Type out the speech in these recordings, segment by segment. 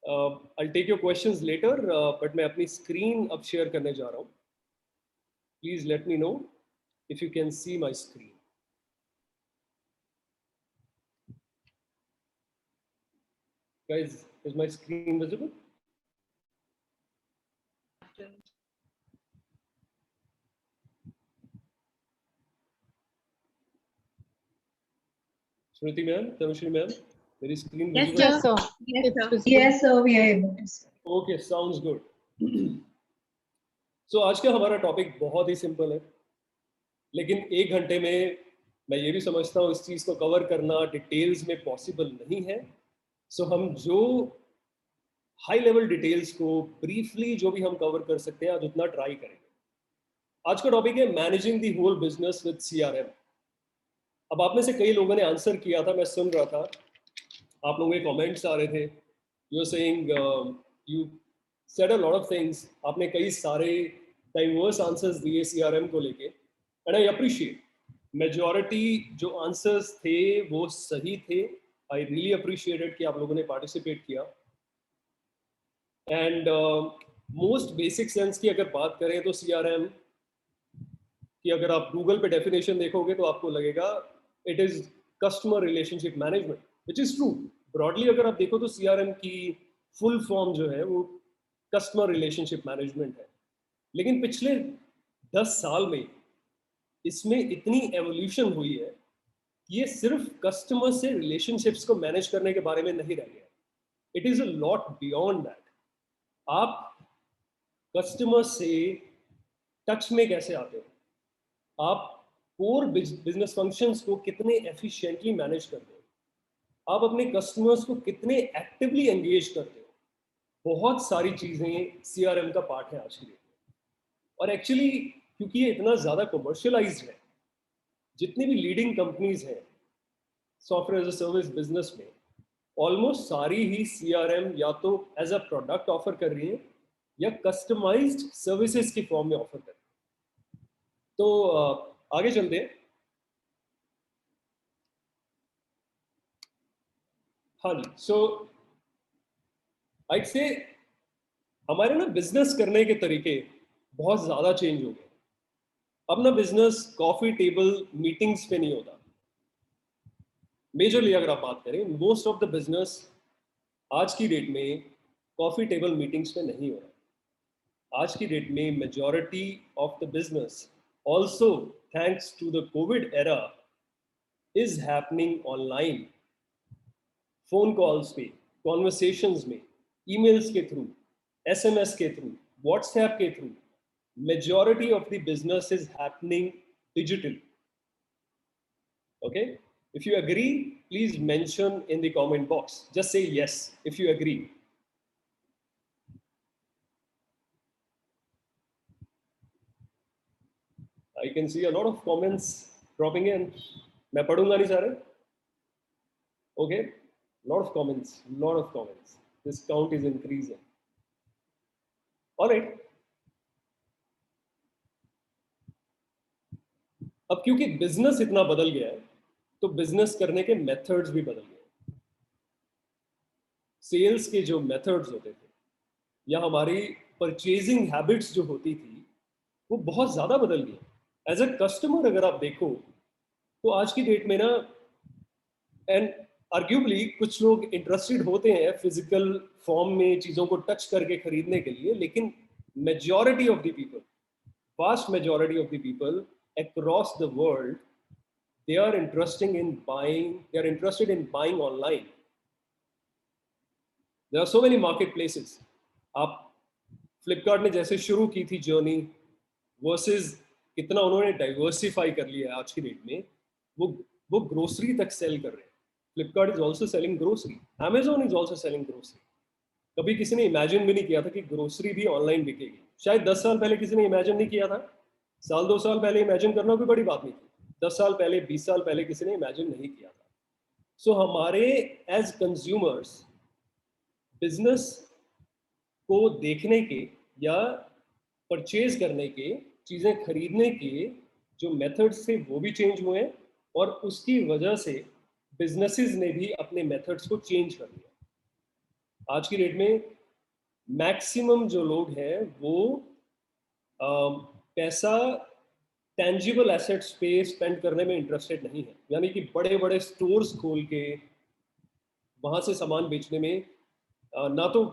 I'll take your questions later, but मैं अपनी screen अब share करने जा रहा हूँ. Please let me know if you can see my screen. Guys, is my screen visible? Smriti ma'am, Tanushree ma'am, मेरी screen visible? Yes, sir. Yes, sir, we are able to see. Okay, sounds good. So आज का हमारा topic बहुत ही simple है, लेकिन 1 घंटे में मैं ये भी समझता हूँ इस चीज़ को कवर करना डिटेल्स में पॉसिबल नहीं है. सो हम जो हाई लेवल डिटेल्स को ब्रीफली जो भी हम कवर कर सकते हैं आज उतना ट्राई करेंगे. आज का टॉपिक है managing the whole business with CRM. अब आप में से कई लोगों ने आंसर किया था, मैं सुन रहा था, आप लोगों के कमेंट्स आ रहे थे. You are saying you said a lot of things. आपने कई सारे डाइवर्स आंसर्स दिए CRM को लेके, एंड आई अप्रिशिएट. मेजॉरिटी जो आंसर्स थे वो सही थे. आई रियली अप्रिशिएटेड कि आप लोगों ने पार्टिसिपेट किया. एंड मोस्ट बेसिक सेंस की अगर बात करें तो CRM कि अगर आप गूगल पे डेफिनेशन देखोगे तो आपको लगेगा it is customer relationship management, which is true. Broadly अगर आप देखो तो CRM की फुल फॉर्म जो है वो कस्टमर रिलेशनशिप मैनेजमेंट है. लेकिन पिछले 10 साल में इसमें इतनी एवोल्यूशन हुई है कि ये सिर्फ कस्टमर से रिलेशनशिप्स को मैनेज करने के बारे में नहीं रह गया. It is a lot beyond that. आप कस्टमर से टच में कैसे आते हो, आप कोर बिजनेस फंक्शंस को कितने एफिशिएंटली मैनेज करते हो, आप अपने कस्टमर्स को कितने एक्टिवली एंगेज करते हो, बहुत सारी चीज़ें CRM का पार्ट है आज की डेट में. और एक्चुअली क्योंकि ये इतना ज़्यादा कमर्शियलाइज्ड है, जितनी भी लीडिंग कंपनीज हैं software as a service business में, ऑलमोस्ट सारी ही CRM या तो एज अ प्रोडक्ट ऑफर कर रही है या कस्टमाइज्ड सर्विसेज की फॉर्म में ऑफर कर रही है. तो आगे चलते हैं. हाँ जी. सो आई से हमारे ना बिजनेस करने के तरीके बहुत ज़्यादा चेंज हो गए. अब ना बिजनेस कॉफ़ी टेबल मीटिंग्स पे नहीं होता. मेजरली अगर आप बात करें, मोस्ट ऑफ द बिजनेस आज की डेट में कॉफ़ी टेबल मीटिंग्स पे नहीं हो रहा. आज की डेट में majority of the business also thanks to the Covid era is happening online. Phone calls पे, कॉन्वर्सेशंस में, ईमेल्स के थ्रू, SMS के थ्रू, व्हाट्सएप के through, majority of the business is happening digital. Okay, if you agree, please mention in the comment box. Just say yes if you agree. I can see a lot of comments dropping in. मैं पढ़ूंगा नहीं सारे. Okay, lot of comments. This count is increasing. All right. अब क्योंकि business इतना बदल गया है तो बिजनेस करने के मेथड्स भी बदल गए. सेल्स के जो मेथड्स होते थे या हमारी परचेजिंग हैबिट्स जो होती थी वो बहुत ज़्यादा बदल गई. एज अ कस्टमर अगर आप देखो तो आज की डेट में ना, एंड आर्ग्यूबली कुछ लोग इंटरेस्टेड होते हैं फिजिकल फॉर्म में चीज़ों को टच करके खरीदने के लिए, लेकिन majority of the people, vast majority of the people across the world, they are interested in buying online. There are so many marketplaces. आप फ्लिपकार्ट ने जैसे शुरू की थी जर्नी वर्सेस कितना उन्होंने डाइवर्सिफाई कर लिया है आज की डेट में, वो ग्रोसरी तक सेल कर रहे हैं. Flipkart is also selling grocery, Amazon is also selling grocery. कभी किसी ने इमेजिन भी नहीं किया था कि ग्रोसरी भी ऑनलाइन बिकेगी. शायद 10 साल पहले किसी ने इमेजिन नहीं किया था. साल 2 साल पहले इमेजिन करना कोई बड़ी बात नहीं थी. 10 साल पहले, 20 साल पहले किसी ने इमेजिन नहीं किया था. सो हमारे एज कंज्यूमर्स बिजनेस को देखने के या परचेज करने के, चीज़ें खरीदने के जो मेथड्स थे वो भी चेंज हुए हैं, और उसकी वजह से बिजनेसेस ने भी अपने मेथड्स को चेंज कर दिया. आज की डेट में मैक्सिमम जो लोग हैं वो पैसा टेंजिबल एसेट्स पे स्पेंड करने में इंटरेस्टेड नहीं है, यानी कि बड़े बड़े स्टोर्स खोल के वहाँ से सामान बेचने में ना तो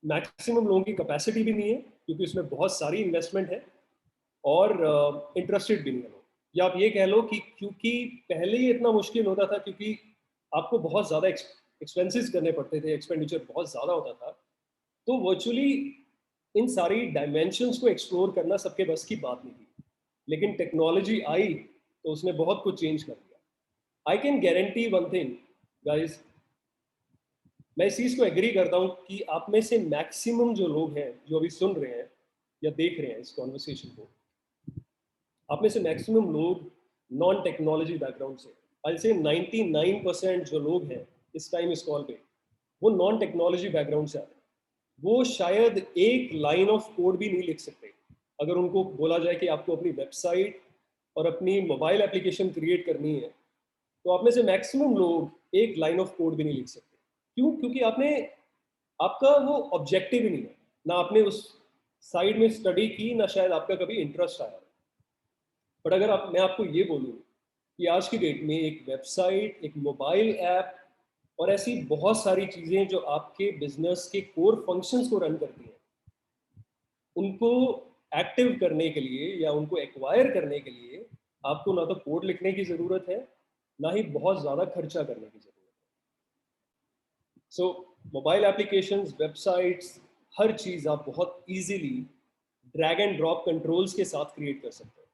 मैक्सिमम लोगों की कैपेसिटी भी नहीं है, क्योंकि उसमें बहुत सारी इन्वेस्टमेंट है, और इंटरेस्टेड भी नहीं है लोग। या आप ये कह लो कि क्योंकि पहले ही इतना मुश्किल होता था, क्योंकि आपको बहुत ज़्यादा एक्सपेंसेस करने पड़ते थे, एक्सपेंडिचर बहुत ज़्यादा होता था, तो वर्चुअली इन सारी डायमेंशंस को एक्सप्लोर करना सबके बस की बात नहीं थी। लेकिन टेक्नोलॉजी आई तो उसने बहुत कुछ चेंज कर दिया। I can guarantee one thing guys, मैं इस चीज़ को एग्री करता हूँ कि आप में से मैक्सिमम जो लोग हैं जो अभी सुन रहे हैं या देख रहे हैं इस कॉन्वर्सेशन को, आप में से मैक्सिमम लोग नॉन टेक्नोलॉजी बैकग्राउंड से, आई से 99% जो लोग हैं इस टाइम इस कॉल पे, वो नॉन टेक्नोलॉजी बैकग्राउंड से आते हैं। वो शायद एक लाइन ऑफ कोड भी नहीं लिख सकते। अगर उनको बोला जाए कि आपको अपनी वेबसाइट और अपनी मोबाइल एप्लीकेशन क्रिएट करनी है, तो आप में से मैक्सिमम लोग एक लाइन ऑफ कोड भी नहीं लिख सकते। क्यों? क्योंकि आपने, आपका वो ऑब्जेक्टिव ही नहीं है, ना आपने उस साइड में स्टडी की, ना शायद आपका कभी इंटरेस्ट आया। बट अगर मैं आपको ये बोलूँ कि आज की डेट में एक वेबसाइट, एक मोबाइल ऐप और ऐसी बहुत सारी चीज़ें जो आपके बिजनेस के कोर फंक्शंस को रन करती हैं, उनको एक्टिव करने के लिए या उनको एक्वायर करने के लिए आपको ना तो कोड लिखने की ज़रूरत है, ना ही बहुत ज़्यादा खर्चा करने की ज़रूरत है। सो मोबाइल एप्लीकेशंस, वेबसाइट्स, हर चीज़ आप बहुत easily drag and drop controls के साथ क्रिएट कर सकते हैं।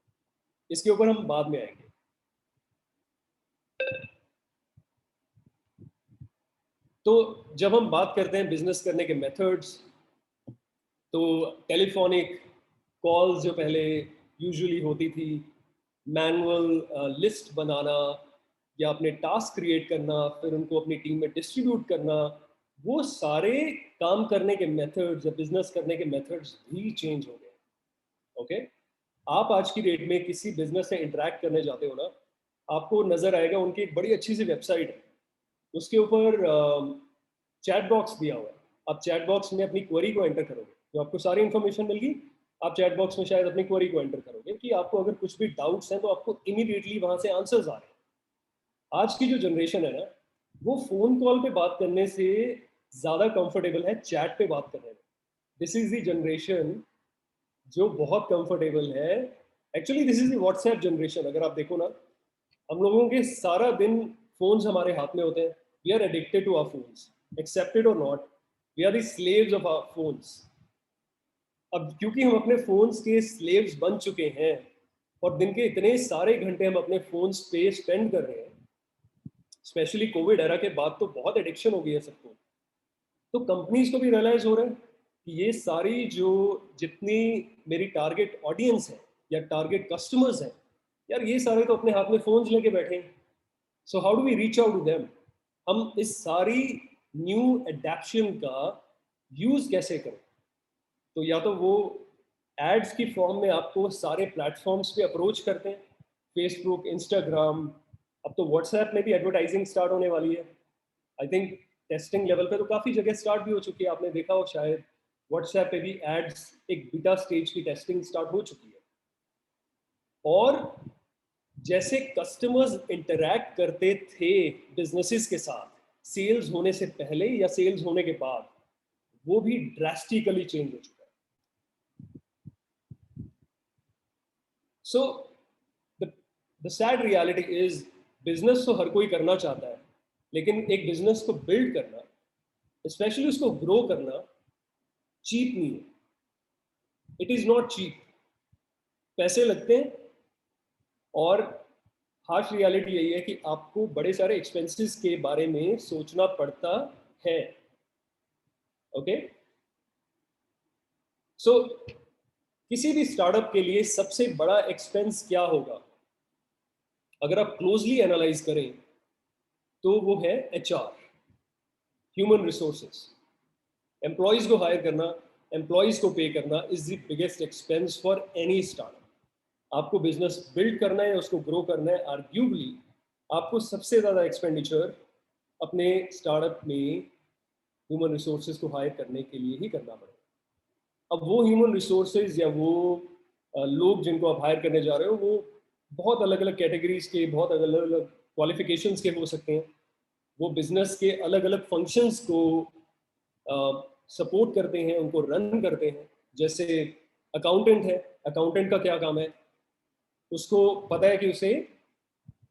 इसके ऊपर हम बाद में आएंगे। तो जब हम बात करते हैं बिजनेस करने के मेथड्स, तो टेलीफोनिक कॉल्स जो पहले यूजुअली होती थी, मैनुअल लिस्ट बनाना या अपने टास्क क्रिएट करना, फिर उनको अपनी टीम में डिस्ट्रीब्यूट करना, वो सारे काम करने के मेथड्स या बिजनेस करने के मेथड्स भी चेंज हो गए। ओके, आप आज की डेट में किसी बिजनेस से इंटरेक्ट करने जाते हो ना, आपको नजर आएगा उनकी एक बड़ी अच्छी सी वेबसाइट है, उसके ऊपर चैट बॉक्स दिया हुआ है। आप चैट बॉक्स में अपनी क्वेरी को एंटर करोगे तो आपको सारी इन्फॉर्मेशन मिलेगी। आप चैट बॉक्स में शायद अपनी क्वेरी को एंटर करोगे कि आपको अगर कुछ भी डाउट्स हैं तो आपको इमीडिएटली वहां से आंसर्स आ रहे हैं। आज की जो जनरेशन है ना, वो फोन कॉल पे बात करने से ज्यादा कंफर्टेबल है चैट पे बात करने में। दिस इज द जनरेशन जो बहुत कंफर्टेबल है। Actually this is the WhatsApp generation. अगर आप देखो ना, हम लोगों के सारा दिन फोन्स हमारे हाथ में होते हैं। We are addicted to our phones, accepted और not, we are the slaves of our phones. अब क्योंकि हम अपने फोन्स के स्लेव्स बन चुके हैं और दिन के इतने सारे घंटे हम अपने फोन्स पे स्पेंड कर रहे हैं, स्पेशली कोविड एरा के बाद तो बहुत एडिक्शन हो गई है सबको। तो कंपनीज को भी रियलाइज हो रहा है कि ये सारी जो जितनी मेरी टारगेट ऑडियंस है या टारगेट कस्टमर्स हैं, यार ये सारे तो अपने हाथ में फोन्स लेके बैठे हैं। So how do we reach out to them? हम इस सारी न्यू एडेप्शन का यूज कैसे करें? तो या तो वो एड्स की फॉर्म में आपको सारे प्लेटफॉर्म्स पे अप्रोच करते हैं, फेसबुक, इंस्टाग्राम, अब तो व्हाट्सएप में भी एडवर्टाइजिंग स्टार्ट होने वाली है। आई थिंक टेस्टिंग लेवल पे तो काफ़ी जगह स्टार्ट भी हो चुकी है, आपने देखा हो शायद व्हाट्सएप पे भी एड्स एक बीटा स्टेज की टेस्टिंग स्टार्ट हो चुकी है। और जैसे कस्टमर्स इंटरैक्ट करते थे बिजनेसेस के साथ सेल्स होने से पहले या सेल्स होने के बाद, वो भी ड्रास्टिकली चेंज हो चुका है। So the sad reality is, business तो हर कोई करना चाहता है, लेकिन एक बिजनेस को बिल्ड करना, स्पेशली उसको ग्रो करना, चीप नहीं है। It is not cheap. पैसे लगते हैं, और हार्श रियलिटी यही है कि आपको बड़े सारे एक्सपेंसेस के बारे में सोचना पड़ता है। ओके, सो किसी भी स्टार्टअप के लिए सबसे बड़ा एक्सपेंस क्या होगा अगर आप क्लोजली एनालाइज करें, तो वो है एचआर, ह्यूमन रिसोर्सेज। एम्प्लॉयज को हायर करना, एम्प्लॉयज को पे करना is the biggest expense for any startup. आपको बिजनेस बिल्ड करना है, उसको ग्रो करना है, आर्ग्यूबली आपको सबसे ज़्यादा एक्सपेंडिचर अपने स्टार्टअप में ह्यूमन रिसोर्सेज को हायर करने के लिए ही करना पड़ेगा। अब वो ह्यूमन रिसोर्सेज या वो लोग जिनको आप हायर करने जा रहे हो वो बहुत अलग अलग कैटेगरीज के, बहुत अलग अलग क्वालिफिकेशंस के हो सकते हैं। वो बिजनेस के अलग अलग फंक्शंस को सपोर्ट करते हैं, उनको रन करते हैं। जैसे अकाउंटेंट है, अकाउंटेंट का क्या काम है? उसको पता है कि उसे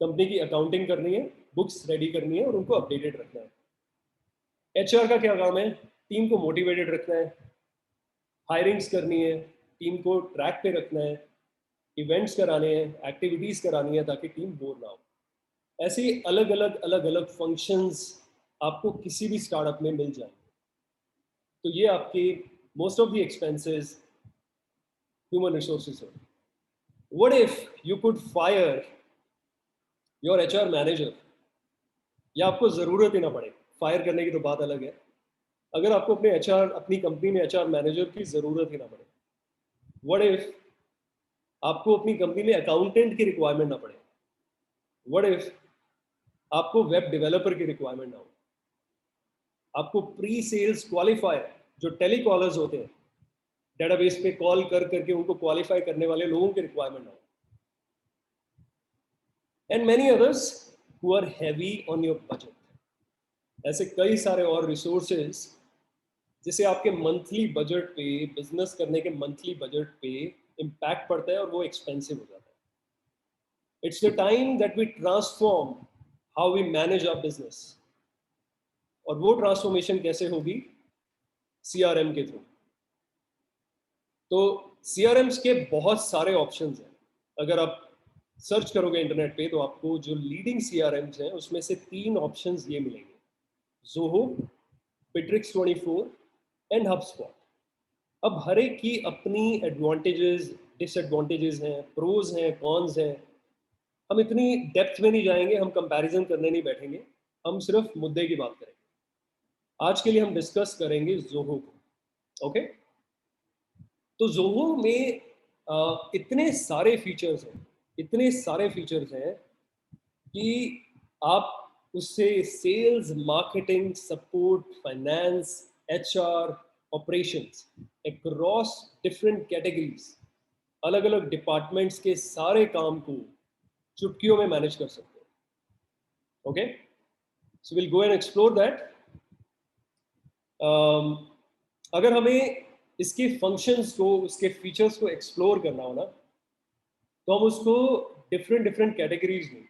कंपनी की अकाउंटिंग करनी है, बुक्स रेडी करनी है और उनको अपडेटेड रखना है। एचआर का क्या काम है? टीम को मोटिवेटेड रखना है, हायरिंग्स करनी है, टीम को ट्रैक पे रखना है, इवेंट्स कराने हैं, एक्टिविटीज करानी है ताकि टीम बोर ना हो। ऐसे ही अलग अलग फंक्शंस आपको किसी भी स्टार्टअप में मिल जाएंगे। तो ये आपके most of the expenses human resources है। What if you could fire your HR manager? या आपको जरूरत ही ना पड़े, फायर करने की तो बात अलग है। अगर आपको अपने एचआर, अपनी कंपनी में एचआर मैनेजर की जरूरत ही ना पड़े, व्हाट इफ आपको अपनी कंपनी में अकाउंटेंट की रिक्वायरमेंट ना पड़े, व्हाट इफ आपको वेब डेवलपर की रिक्वायरमेंट ना हो, आपको प्री सेल्स क्वालिफायर, जो टेलीकॉलर्स होते हैं, डेटाबेस पे कॉल कर करके उनको क्वालिफाई करने वाले लोगों की रिक्वायरमेंट ना हो, and many others who are heavy on your budget. ऐसे कई सारे और रिसोर्सेज जिसे आपके मंथली बजट पे, बिजनेस करने के मंथली बजट पे इम्पैक्ट पड़ता है और वो एक्सपेंसिव हो जाता है। It's the time that we transform how we manage our business. और वो ट्रांसफॉर्मेशन कैसे होगी? सीआरएम के थ्रू। तो सीआरएम्स के बहुत सारे ऑप्शंस हैं। अगर आप सर्च करोगे इंटरनेट पे तो आपको जो लीडिंग सीआरएम्स हैं उसमें से 3 ऑप्शंस ये मिलेंगे: ज़ोहो, बिट्रिक्स 24 एंड हबस्पॉट। अब हर एक की अपनी एडवांटेजेस, डिसएडवांटेजेस हैं, प्रोज हैं, कॉन्स हैं। हम इतनी डेप्थ में नहीं जाएंगे, हम कंपैरिजन करने नहीं बैठेंगे, हम सिर्फ मुद्दे की बात करेंगे। आज के लिए हम डिस्कस करेंगे ज़ोहो को। ओके? तो ज़ोहो में इतने सारे फीचर्स हैं, इतने सारे फीचर्स हैं कि आप उससे sales, marketing, support, finance, HR, operations across different categories, अलग अलग डिपार्टमेंट्स के सारे काम को चुटकियों में मैनेज कर सकते हैं। Okay, so will go and explore that. अगर हमें इसके फंक्शंस को, उसके फीचर्स को एक्सप्लोर करना हो ना, तो हम उसको डिफरेंट डिफरेंट कैटेगरीज में,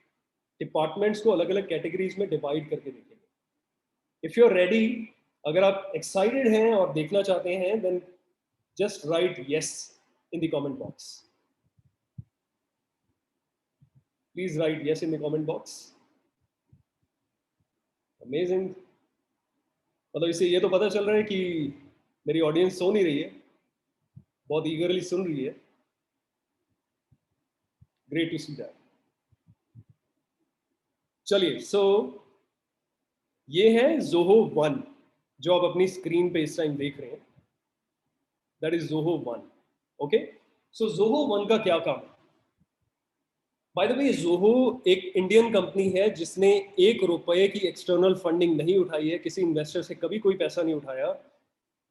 डिपार्टमेंट्स को अलग अलग कैटेगरीज में डिवाइड करके देखेंगे। इफ यू आर रेडी, अगर आप एक्साइटेड हैं और देखना चाहते हैं, then just write yes in the comment box. Please write yes in the comment box. Amazing. मतलब इससे ये तो पता चल रहा है कि मेरी ऑडियंस सो नहीं रही है, बहुत ईगरली सुन रही है। Great to see that. चलिए, सो ये है ज़ोहो 1 जो आप अपनी स्क्रीन पे इस टाइम देख रहे हैं। That is Zoho 1। ओके, सो ज़ोहो 1 का क्या काम है? बाय द वे, ज़ोहो एक इंडियन कंपनी है जिसने 1 रुपए की एक्सटर्नल फंडिंग नहीं उठाई है, किसी इन्वेस्टर से कभी कोई पैसा नहीं उठाया,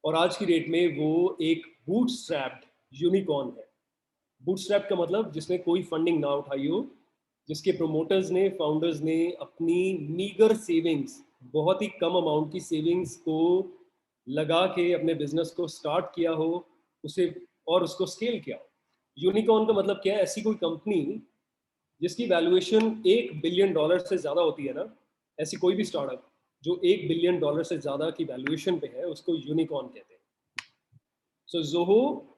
और आज की डेट में वो एक बूटस्ट्रैप्ड यूनिकॉर्न है। बूटस्ट्रैप का मतलब जिसने कोई फंडिंग ना उठाई हो, जिसके प्रोमोटर्स ने, फाउंडर्स ने अपनी मीगर सेविंग्स, बहुत ही कम अमाउंट की सेविंग्स को लगा के अपने बिजनेस को स्टार्ट किया हो, उसे और उसको स्केल किया हो। यूनिकॉर्न का मतलब क्या है? ऐसी कोई कंपनी जिसकी वैल्यूएशन $1 बिलियन से ज़्यादा होती है ना, ऐसी कोई भी स्टार्टअप जो $1 बिलियन से ज़्यादा की वैल्यूएशन पे है, उसको यूनिकॉर्न कहते हैं। सो ज़ोहो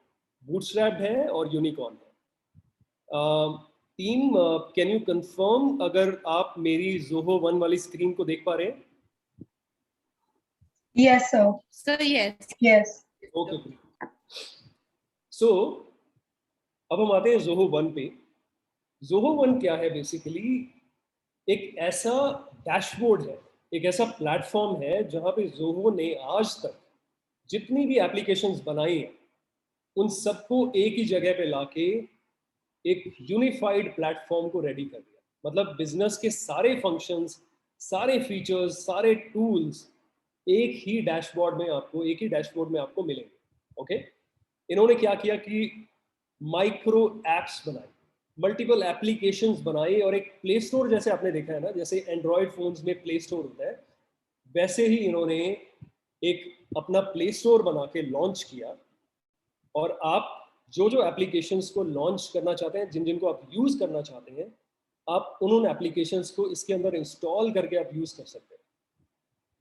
बूटस्ट्रैप्ड है और यूनिकॉर्न है। टीम, कैन यू कंफर्म अगर आप मेरी ज़ोहो 1 वाली स्क्रीन को देख पा रहे हैं? Yes, sir. Sir, yes. Yes. Okay, so अब हम आते हैं ज़ोहो 1 पे। ज़ोहो 1 क्या है? बेसिकली एक ऐसा डैशबोर्ड है, एक ऐसा प्लेटफॉर्म है जहां पे ज़ोहो ने आज तक जितनी भी एप्लीकेशंस बनाई हैं उन सबको एक ही जगह पे लाके एक यूनिफाइड प्लेटफॉर्म को रेडी कर दिया। मतलब बिजनेस के सारे फंक्शंस, सारे फीचर्स, सारे टूल्स एक ही डैशबोर्ड में आपको मिलेंगे। ओके, इन्होंने क्या किया कि माइक्रो एप्स बनाए, मल्टीपल एप्लीकेशंस बनाए, और एक प्ले स्टोर जैसे आपने देखा है ना, जैसे एंड्रॉयड फोन्स में प्ले स्टोर होता है, वैसे ही इन्होंने एक अपना प्ले स्टोर बना के लॉन्च किया। और आप जो जो एप्लीकेशंस को लॉन्च करना चाहते हैं, जिन जिनको आप यूज़ करना चाहते हैं, आप उन एप्लीकेशंस को इसके अंदर इंस्टॉल करके आप यूज़ कर सकते हैं।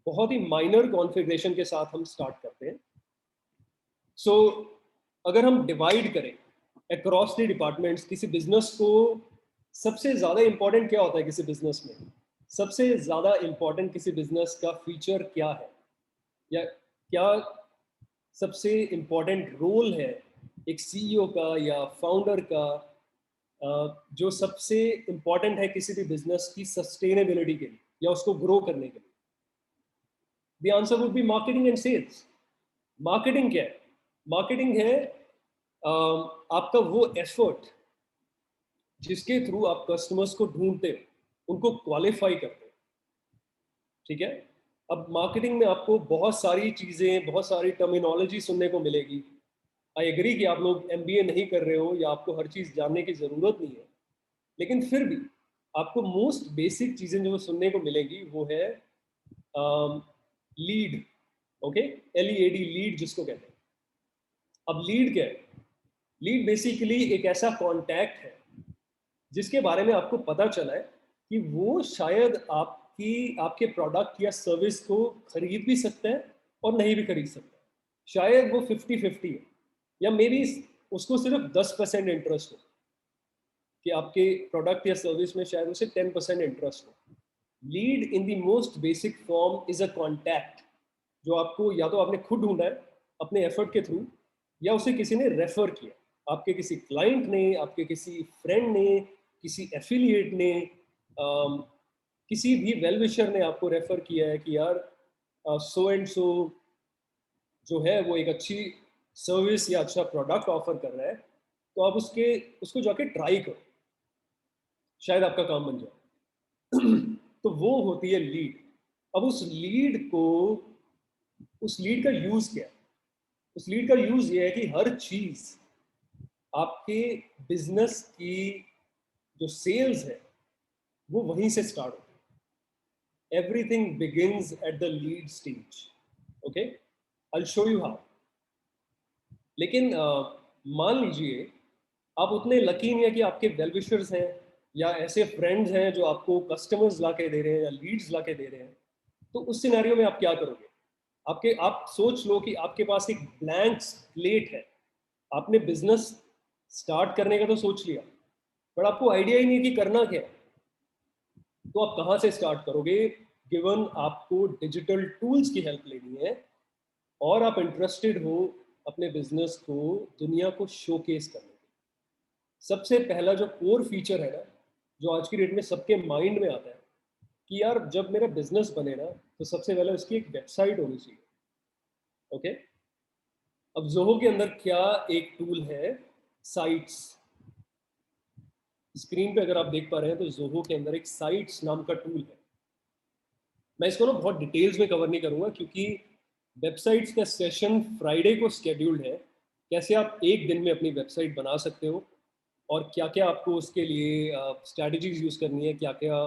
बहुत ही माइनर कॉन्फ़िगरेशन के साथ हम स्टार्ट करते हैं। सो अगर हम डिवाइड करें अक्रॉस द डिपार्टमेंट्स, किसी बिजनेस को सबसे ज़्यादा इंपॉर्टेंट क्या होता है किसी बिजनेस में? सबसे ज़्यादा इंपॉर्टेंट किसी बिजनेस का फीचर क्या है, या क्या सबसे इम्पॉर्टेंट रोल है एक सीईओ का या फाउंडर का, जो सबसे इम्पॉर्टेंट है किसी भी बिजनेस की सस्टेनेबिलिटी के लिए या उसको ग्रो करने के लिए? The answer would be marketing and sales. Marketing क्या है? मार्केटिंग है आपका वो एफर्ट जिसके थ्रू आप कस्टमर्स को ढूंढते हो, उनको क्वालिफाई करते हो। ठीक है, अब मार्केटिंग में आपको बहुत सारी चीज़ें, बहुत सारी टर्मिनोलॉजी सुनने को मिलेगी। आई एग्री कि आप लोग एमबीए नहीं कर रहे हो या आपको हर चीज़ जानने की ज़रूरत नहीं है, लेकिन फिर भी आपको मोस्ट बेसिक चीज़ें जो सुनने को मिलेंगी वो है लीड। ओके, LEAD, लीड जिसको कहते हैं। अब लीड क्या है? लीड बेसिकली एक ऐसा कॉन्टैक्ट है जिसके बारे में आपको पता चला है कि वो शायद आपके प्रोडक्ट या सर्विस को खरीद भी सकते हैं और नहीं भी खरीद सकते हैं। शायद वो 50-50 है, या मे बी उसको सिर्फ 10% इंटरेस्ट हो कि आपके प्रोडक्ट या सर्विस में शायद उसे 10% इंटरेस्ट हो। Lead in the most basic form is a contact, जो आपको या तो आपने खुद ढूंढा है अपने एफर्ट के थ्रू, या उसे किसी ने रेफर किया, आपके किसी क्लाइंट ने, आपके किसी फ्रेंड ने, किसी एफिलिएट ने, किसी भी वेल विशर ने आपको रेफर किया है कि यार सो एंड सो जो है वो एक अच्छी सर्विस या अच्छा प्रोडक्ट ऑफर कर रहा है, तो आप उसको जाके ट्राई करो, शायद आपका काम बन जाए। तो वो होती है लीड। अब उस लीड का यूज क्या है? उस लीड का यूज ये है कि हर चीज आपके बिजनेस की जो सेल्स है वो वहीं से स्टार्ट होती है। Everything begins at the lead stage. Okay, I will show you how. लेकिन मान लीजिए आप उतने लकी नहीं है कि आपके वेल विशर्स हैं या ऐसे फ्रेंड्स हैं जो आपको कस्टमर्स ला के दे रहे हैं या लीड्स ला के दे रहे हैं, तो उस सिनेरियो में आप क्या करोगे? आप सोच लो कि आपके पास एक ब्लैंक स्लेट है। आपने बिजनेस स्टार्ट करने का तो सोच लिया, पर आपको आइडिया ही नहीं कि करना क्या है। तो आप कहाँ से स्टार्ट करोगे, गिवन आपको डिजिटल टूल्स की हेल्प लेनी है और आप इंटरेस्टेड हो अपने बिजनेस को दुनिया को शोकेस करने में? सबसे पहला जो कोर फीचर है ना, जो आज की डेट में सबके माइंड में आता है कि यार जब मेरा बिजनेस बने ना, तो सबसे पहले उसकी एक वेबसाइट होनी चाहिए। ओके, अब जोहो के अंदर क्या एक टूल है, साइट्स। स्क्रीन पे अगर आप देख पा रहे हैं तो जोहो के अंदर एक साइट्स नाम का टूल है। मैं इसको ना बहुत डिटेल्स में कवर नहीं करूंगा क्योंकि वेबसाइट्स का सेशन फ्राइडे को स्केड्यूल्ड है। कैसे आप एक दिन में अपनी वेबसाइट बना सकते हो और क्या क्या आपको उसके लिए स्ट्रैटेजीज यूज़ करनी है, क्या क्या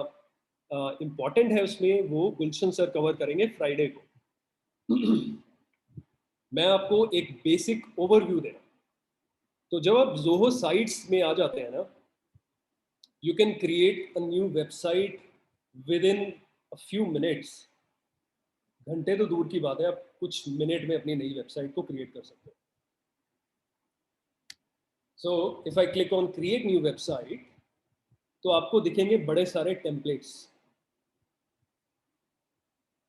इम्पॉर्टेंट है उसमें, वो गुलशन सर कवर करेंगे फ्राइडे को। मैं आपको एक बेसिक ओवरव्यू दे रहा हूँ। तो जब आप जोहो साइट्स में आ जाते हैं ना, you can create a new website with in a few minutes. घंटे तो दूर की बात है, आप कुछ मिनट में अपनी नई वेबसाइट को क्रिएट कर सकते हो। So if I click on create new website, तो आपको दिखेंगे बड़े सारे टेम्पलेट्स।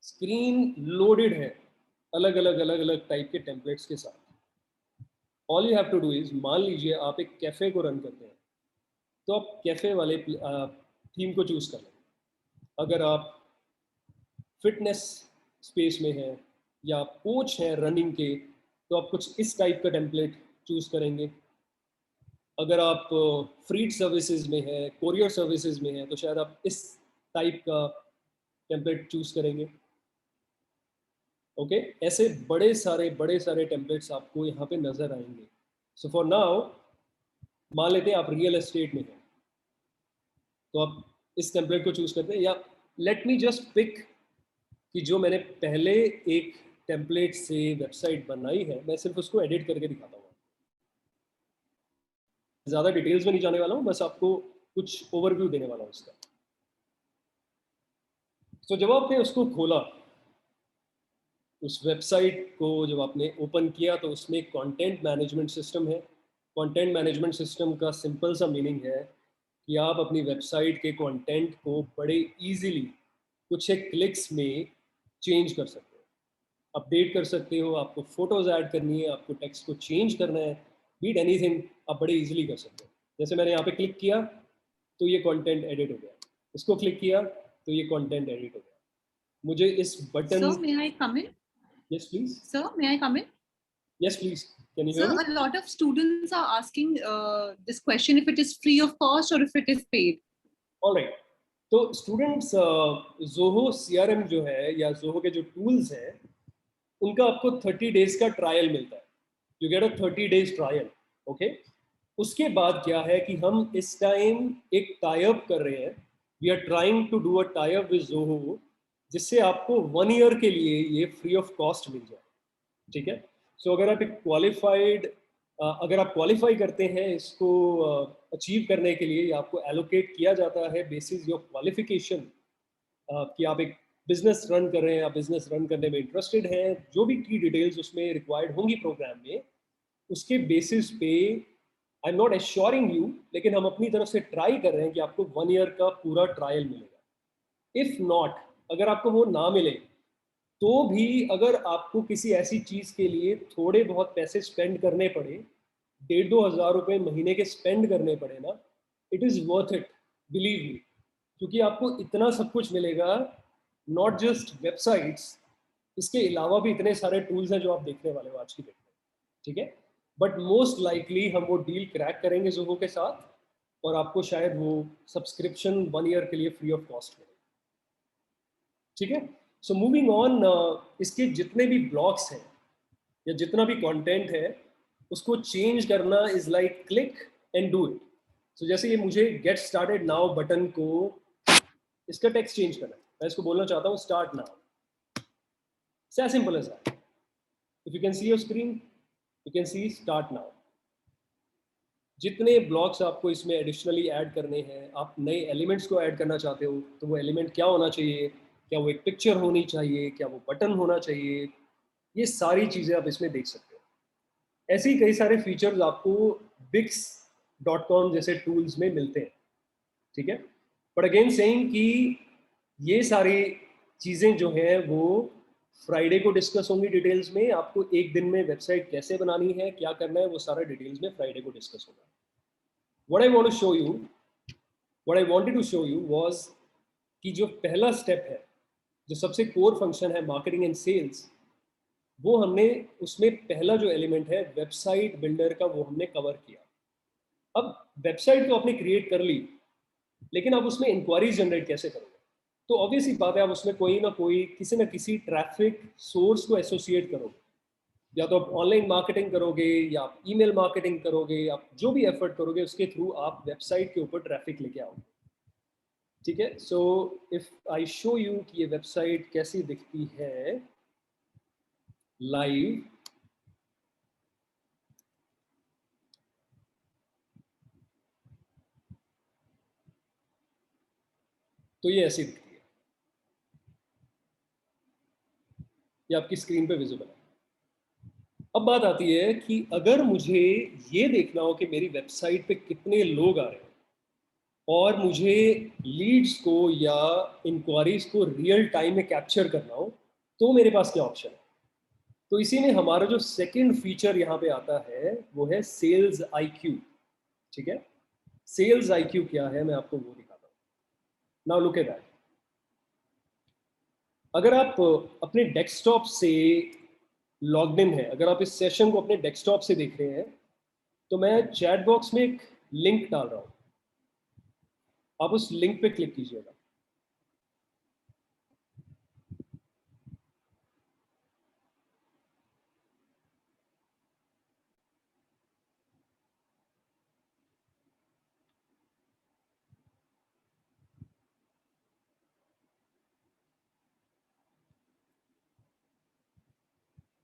स्क्रीन लोडेड है अलग अलग टाइप के टेम्पलेट्स के साथ। All you have to do is, मान लीजिए आप एक कैफे को रन करते हैं, तो आप कैफे वाले थीम को चूज कर लें। अगर आप फिटनेस स्पेस में हैं या कोच हैं रनिंग के, तो आप कुछ इस टाइप का टेम्पलेट चूज करेंगे। अगर आप फ्रीड सर्विसेज में है, कोरियर सर्विसेज में है, तो शायद आप इस टाइप का टेम्पलेट चूज करेंगे। ओके ऐसे बड़े सारे टेम्पलेट्स आपको यहाँ पे नजर आएंगे. सो फॉर नाउ मान लेते हैं आप रियल एस्टेट में हैं, तो आप इस टेम्पलेट को चूज करते हैं, या लेट मी जस्ट पिक कि जो मैंने पहले एक टेम्पलेट से वेबसाइट बनाई है, मैं सिर्फ उसको एडिट करके दिखाता हूँ. ज़्यादा डिटेल्स में नहीं जाने वाला हूँ, बस आपको कुछ ओवरव्यू देने वाला हूँ उसका. तो जब आपने उसको खोला, उस वेबसाइट को जब आपने ओपन किया, तो उसमें कंटेंट मैनेजमेंट सिस्टम है. कंटेंट मैनेजमेंट सिस्टम का सिंपल सा मीनिंग है कि आप अपनी वेबसाइट के कंटेंट को बड़े इजीली कुछ एक क्लिक्स में चेंज कर सकते हो, अपडेट कर सकते हो. आपको फोटोज ऐड करनी है, आपको टेक्स्ट को चेंज करना है, बीट एनीथिंग, आप बड़े इजीली कर सकते हो. जैसे मैंने यहाँ पे क्लिक किया तो ये कंटेंट एडिट हो गया, इसको क्लिक किया तो ये कंटेंट एडिट हो गया. मुझे इस button. Sir, may I come in? Yes please. Sir, may I come in? Yes please, can you Sir, hear me? a lot of students are asking this question if it is free of cost or if it is paid. Alright. तो students, Zoho CRM जो है या Zoho के जो tools हैं, उनका आपको 30 days का ट्रायल मिलता है. You get a 30 days trial. Okay, उसके बाद क्या है कि हम इस टाइम एक टाई अप कर रहे हैं. We are trying to do a tie up with Zoho, जिससे आपको 1 ईयर के लिए ये फ्री ऑफ कॉस्ट मिल जाए. ठीक है. सो अगर आप एक क्वालिफाइड, अगर आप क्वालिफाई करते हैं इसको अचीव करने के लिए, आपको एलोकेट किया जाता है बेसिस योर क्वालिफिकेशन, कि आप एक बिजनेस रन कर रहे हैं, आप बिजनेस रन करने में इंटरेस्टेड हैं, जो भी की डिटेल्स उसमें रिक्वायर्ड होंगी प्रोग्राम में, उसके बेसिस पे I am not assuring you, लेकिन हम अपनी तरफ से ट्राई कर रहे हैं कि आपको 1 ईयर का पूरा ट्रायल मिलेगा. इफ नॉट, अगर आपको वो ना मिले, तो भी अगर आपको किसी ऐसी चीज़ के लिए थोड़े बहुत पैसे स्पेंड करने पड़े, 1,500-2,000 रुपये महीने के स्पेंड करने पड़े ना, it is worth it, believe me. क्योंकि आपको इतना सब कुछ मिलेगा, नॉट जस्ट वेबसाइट्स, इसके अलावा भी इतने सारे टूल्स हैं जो आप देखने वाले हो आज की डेट में. ठीक है. बट मोस्ट लाइकली हम वो डील क्रैक करेंगे जोहो के साथ, और आपको शायद वो सब्सक्रिप्शन 1 ईयर के लिए फ्री ऑफ कॉस्ट मिलेगा. ठीक है. सो मूविंग ऑन, इसके जितने भी ब्लॉक्स हैं या जितना भी कंटेंट है, उसको चेंज करना is like click and do it. So जैसे ये मुझे गेट स्टार्टेड नाउ बटन को, इसका टेक्स्ट चेंज करना है, मैं इसको बोलना चाहता हूँ start now. As simple as that. If you can see your screen, you can see start now. जितने ब्लॉक्स आपको इसमें एडिशनली ऐड करने हैं, आप नए एलिमेंट्स को ऐड करना चाहते हो, तो वो एलिमेंट क्या होना चाहिए, क्या वो एक पिक्चर होनी चाहिए, क्या वो बटन होना चाहिए, ये सारी चीज़ें आप इसमें देख सकते हो. ऐसे ही कई सारे फीचर्स आपको Wix.com जैसे टूल्स में मिलते हैं. ठीक है. बट अगेन सेइंग कि ये सारी चीज़ें जो हैं वो फ्राइडे को डिस्कस होंगी डिटेल्स में. आपको एक दिन में वेबसाइट कैसे बनानी है, क्या करना है, वो सारा डिटेल्स में फ्राइडे को डिस्कस होगा. What I want to show you, what I wanted to show you was कि जो पहला स्टेप है, जो सबसे कोर फंक्शन है मार्केटिंग एंड सेल्स, वो हमने उसमें पहला जो एलिमेंट है वेबसाइट बिल्डर का, वो हमने कवर किया. अब वेबसाइट तो आपने क्रिएट कर ली, लेकिन आप उसमें इंक्वायरीज जनरेट कैसे करोगे? तो ऑब्वियसली बात है, आप उसमें कोई ना कोई, किसी ना किसी ट्रैफिक सोर्स को एसोसिएट करोगे. या तो आप ऑनलाइन मार्केटिंग करोगे, या आप ईमेल मार्केटिंग करोगे, आप जो भी एफर्ट करोगे उसके थ्रू आप वेबसाइट के ऊपर ट्रैफिक लेके आओगे. ठीक है. So if I show you कि ये वेबसाइट कैसी दिखती है लाइव, तो ये ऐसी दिखती है. ये आपकी स्क्रीन पे विजिबल है. अब बात आती है कि अगर मुझे ये देखना हो कि मेरी वेबसाइट पे कितने लोग आ रहे हैं, और मुझे लीड्स को या इंक्वायरीज को रियल टाइम में कैप्चर करना हो, तो मेरे पास क्या ऑप्शन है? तो इसी में हमारा जो सेकंड फीचर यहाँ पे आता है वो है सेल्स IQ. ठीक है. सेल्स IQ क्या है, मैं आपको वो दिखाता हूँ. Now look at that. अगर आप अपने डेस्कटॉप से लॉग्ड इन है, अगर आप इस सेशन को अपने डेस्कटॉप से देख रहे हैं, तो मैं चैट बॉक्स में एक लिंक डाल रहा हूँ, आप उस लिंक पे क्लिक कीजिएगा.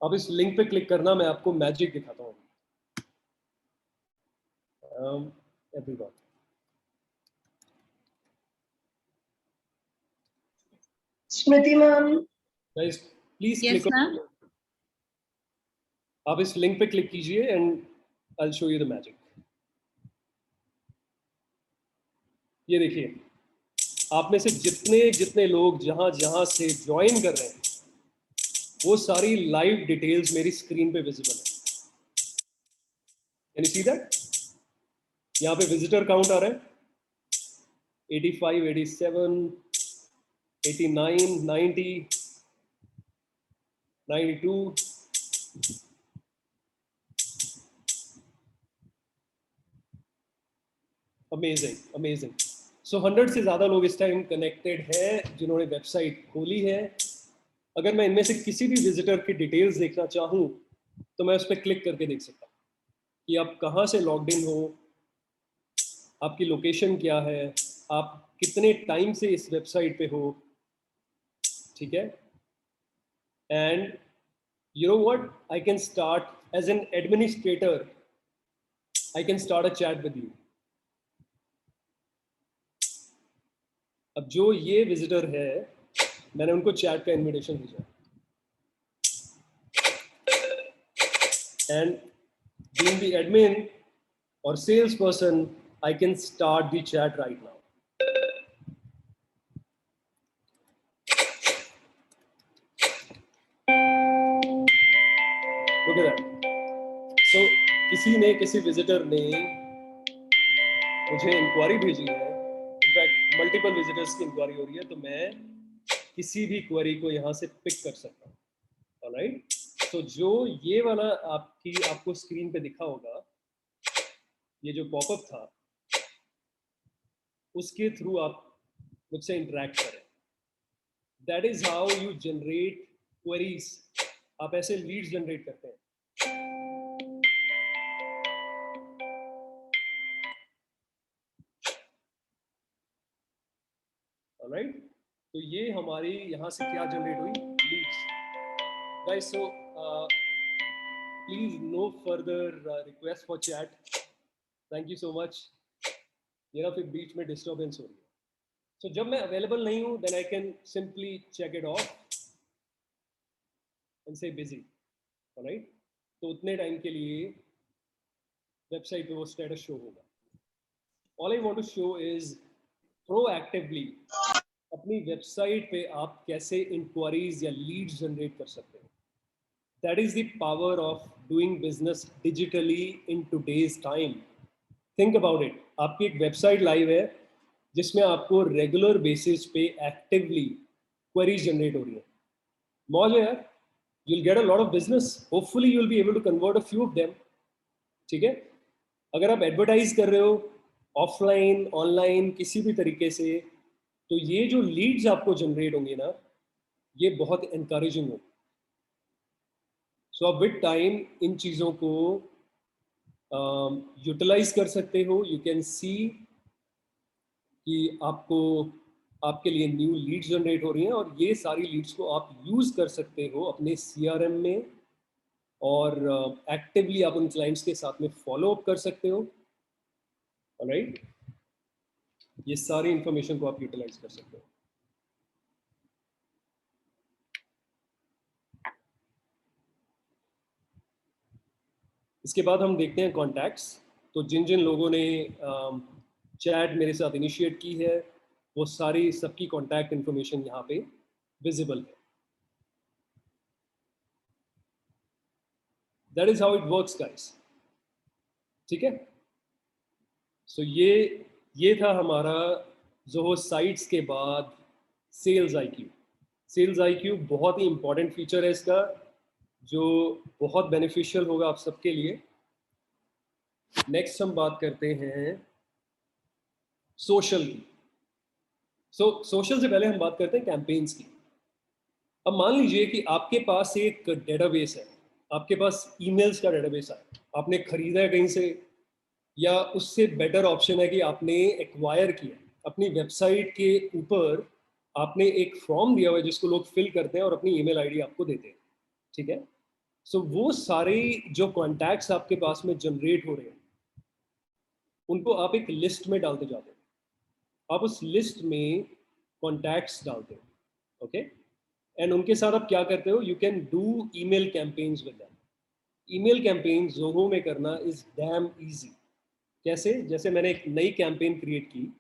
आप इस लिंक पे क्लिक करना, मैं आपको मैजिक दिखाता हूँ। Everyone, Smriti ma'am. Guys please Yes, click ma'am. On, आप इस लिंक पे क्लिक कीजिए and I will show you the magic. ये देखिए, आप में से जितने जितने लोग जहां जहां से ज्वाइन कर रहे हैं वो सारी लाइव डिटेल्स मेरी स्क्रीन पे विजिबल है। Can you see that? यहाँ पे विजिटर काउंट आ रहा है 85, 87, 89, 90, 92, अमेजिंग अमेजिंग। सो 100 से ज़्यादा लोग इस टाइम कनेक्टेड हैं जिन्होंने वेबसाइट खोली है। अगर मैं इनमें से किसी भी विजिटर की डिटेल्स देखना चाहूँ तो मैं उस पर क्लिक करके देख सकता हूँ कि आप कहाँ से लॉग्ड इन हो, आपकी लोकेशन क्या है, आप कितने टाइम से इस वेबसाइट पे हो, ठीक है। And you know what, I can start as an administrator, I can start a chat with you. अब जो ये विजिटर है, मैंने उनको चैट का इनविटेशन भेजा and being the admin or salesperson, I can start the chat right now. Look at that. So किसी visitor ने मुझे इंक्वायरी भेजी है, इनफैक्ट मल्टीपल विजिटर्स की इंक्वायरी हो रही है, तो मैं किसी भी क्वेरी को यहाँ से पिक कर सकता हूँ। ऑलराइट, तो जो ये वाला आपको स्क्रीन पे दिखा होगा, ये जो पॉपअप था, उसके थ्रू आप मुझसे इंटरेक्ट करें। That is how you generate queries. आप ऐसे लीड्स जनरेट करते हैं। ऑलराइट, तो ये हमारी यहाँ से क्या जनरेट हुई, leads. Guys, so please no further request for chat. Thank you so much. ये ना फिर बीच में डिस्टर्बेंस हो रही है। So जब मैं अवेलेबल नहीं हूँ, then I can simply check it off and say busy, alright? तो उतने टाइम के लिए वेबसाइट पे वो स्टेटस शो होगा। All I want to show is proactively अपनी वेबसाइट पे आप कैसे इंक्वायरीज या लीड्स जनरेट कर सकते हैं। That is the power of doing business digitally in today's time. Think about it. आपकी एक वेबसाइट लाइव है जिसमें आपको रेगुलर बेसिस पे एक्टिवली क्वेरीज जनरेट हो रही है। मौज है यार, you'll get a lot of business. Hopefully you'll be able to convert a few of them. ठीक है। अगर आप एडवर्टाइज कर रहे हो ऑफलाइन ऑनलाइन किसी भी तरीके से, तो ये जो लीड्स आपको जनरेट होंगे ना, ये बहुत एनकरेजिंग होगी। सो आप विद टाइम इन चीज़ों को यूटिलाइज कर सकते हो। यू कैन सी कि आपके लिए न्यू लीड्स जनरेट हो रही हैं, और ये सारी लीड्स को आप यूज़ कर सकते हो अपने CRM में, और एक्टिवली आप उन क्लाइंट्स के साथ में फॉलो अप कर सकते हो। ऑलराइट, ये सारी इंफॉर्मेशन को आप यूटिलाइज कर सकते हो। इसके बाद हम देखते हैं कॉन्टैक्ट्स। तो जिन जिन लोगों ने चैट मेरे साथ इनिशिएट की है, वो सारी सबकी कॉन्टैक्ट इन्फॉर्मेशन यहाँ पे विजिबल है। That is how it works guys. ठीक है। सो ये था हमारा ज़ोहो साइट्स के बाद सेल्स IQ। सेल्स IQ बहुत ही इंपॉर्टेंट फीचर है इसका, जो बहुत बेनिफिशियल होगा आप सबके लिए। नेक्स्ट हम बात करते हैं सोशल की। सोशल से पहले हम बात करते हैं कैंपेन्स की। अब मान लीजिए कि आपके पास एक डेटाबेस है, आपके पास ईमेल्स का डेटाबेस है, आपने खरीदा है कहीं से, या उससे बेटर ऑप्शन है कि आपने एक्वायर किया। अपनी वेबसाइट के ऊपर आपने एक फॉर्म दिया हुआ है जिसको लोग फिल करते हैं और अपनी ईमेल आईडी आपको देते हैं। ठीक है। सो वो सारे जो कॉन्टैक्ट्स आपके पास में जनरेट हो रहे हैं उनको आप एक लिस्ट में डालते जाते हो। आप उस लिस्ट में कॉन्टैक्ट्स डालते हो, ओके। एंड उनके साथ आप क्या करते हो, you can do email campaigns with them. Email campaign Zoho में करना इज डैम इजी। कैसे? जैसे मैंने एक नई कैंपेन क्रिएट की,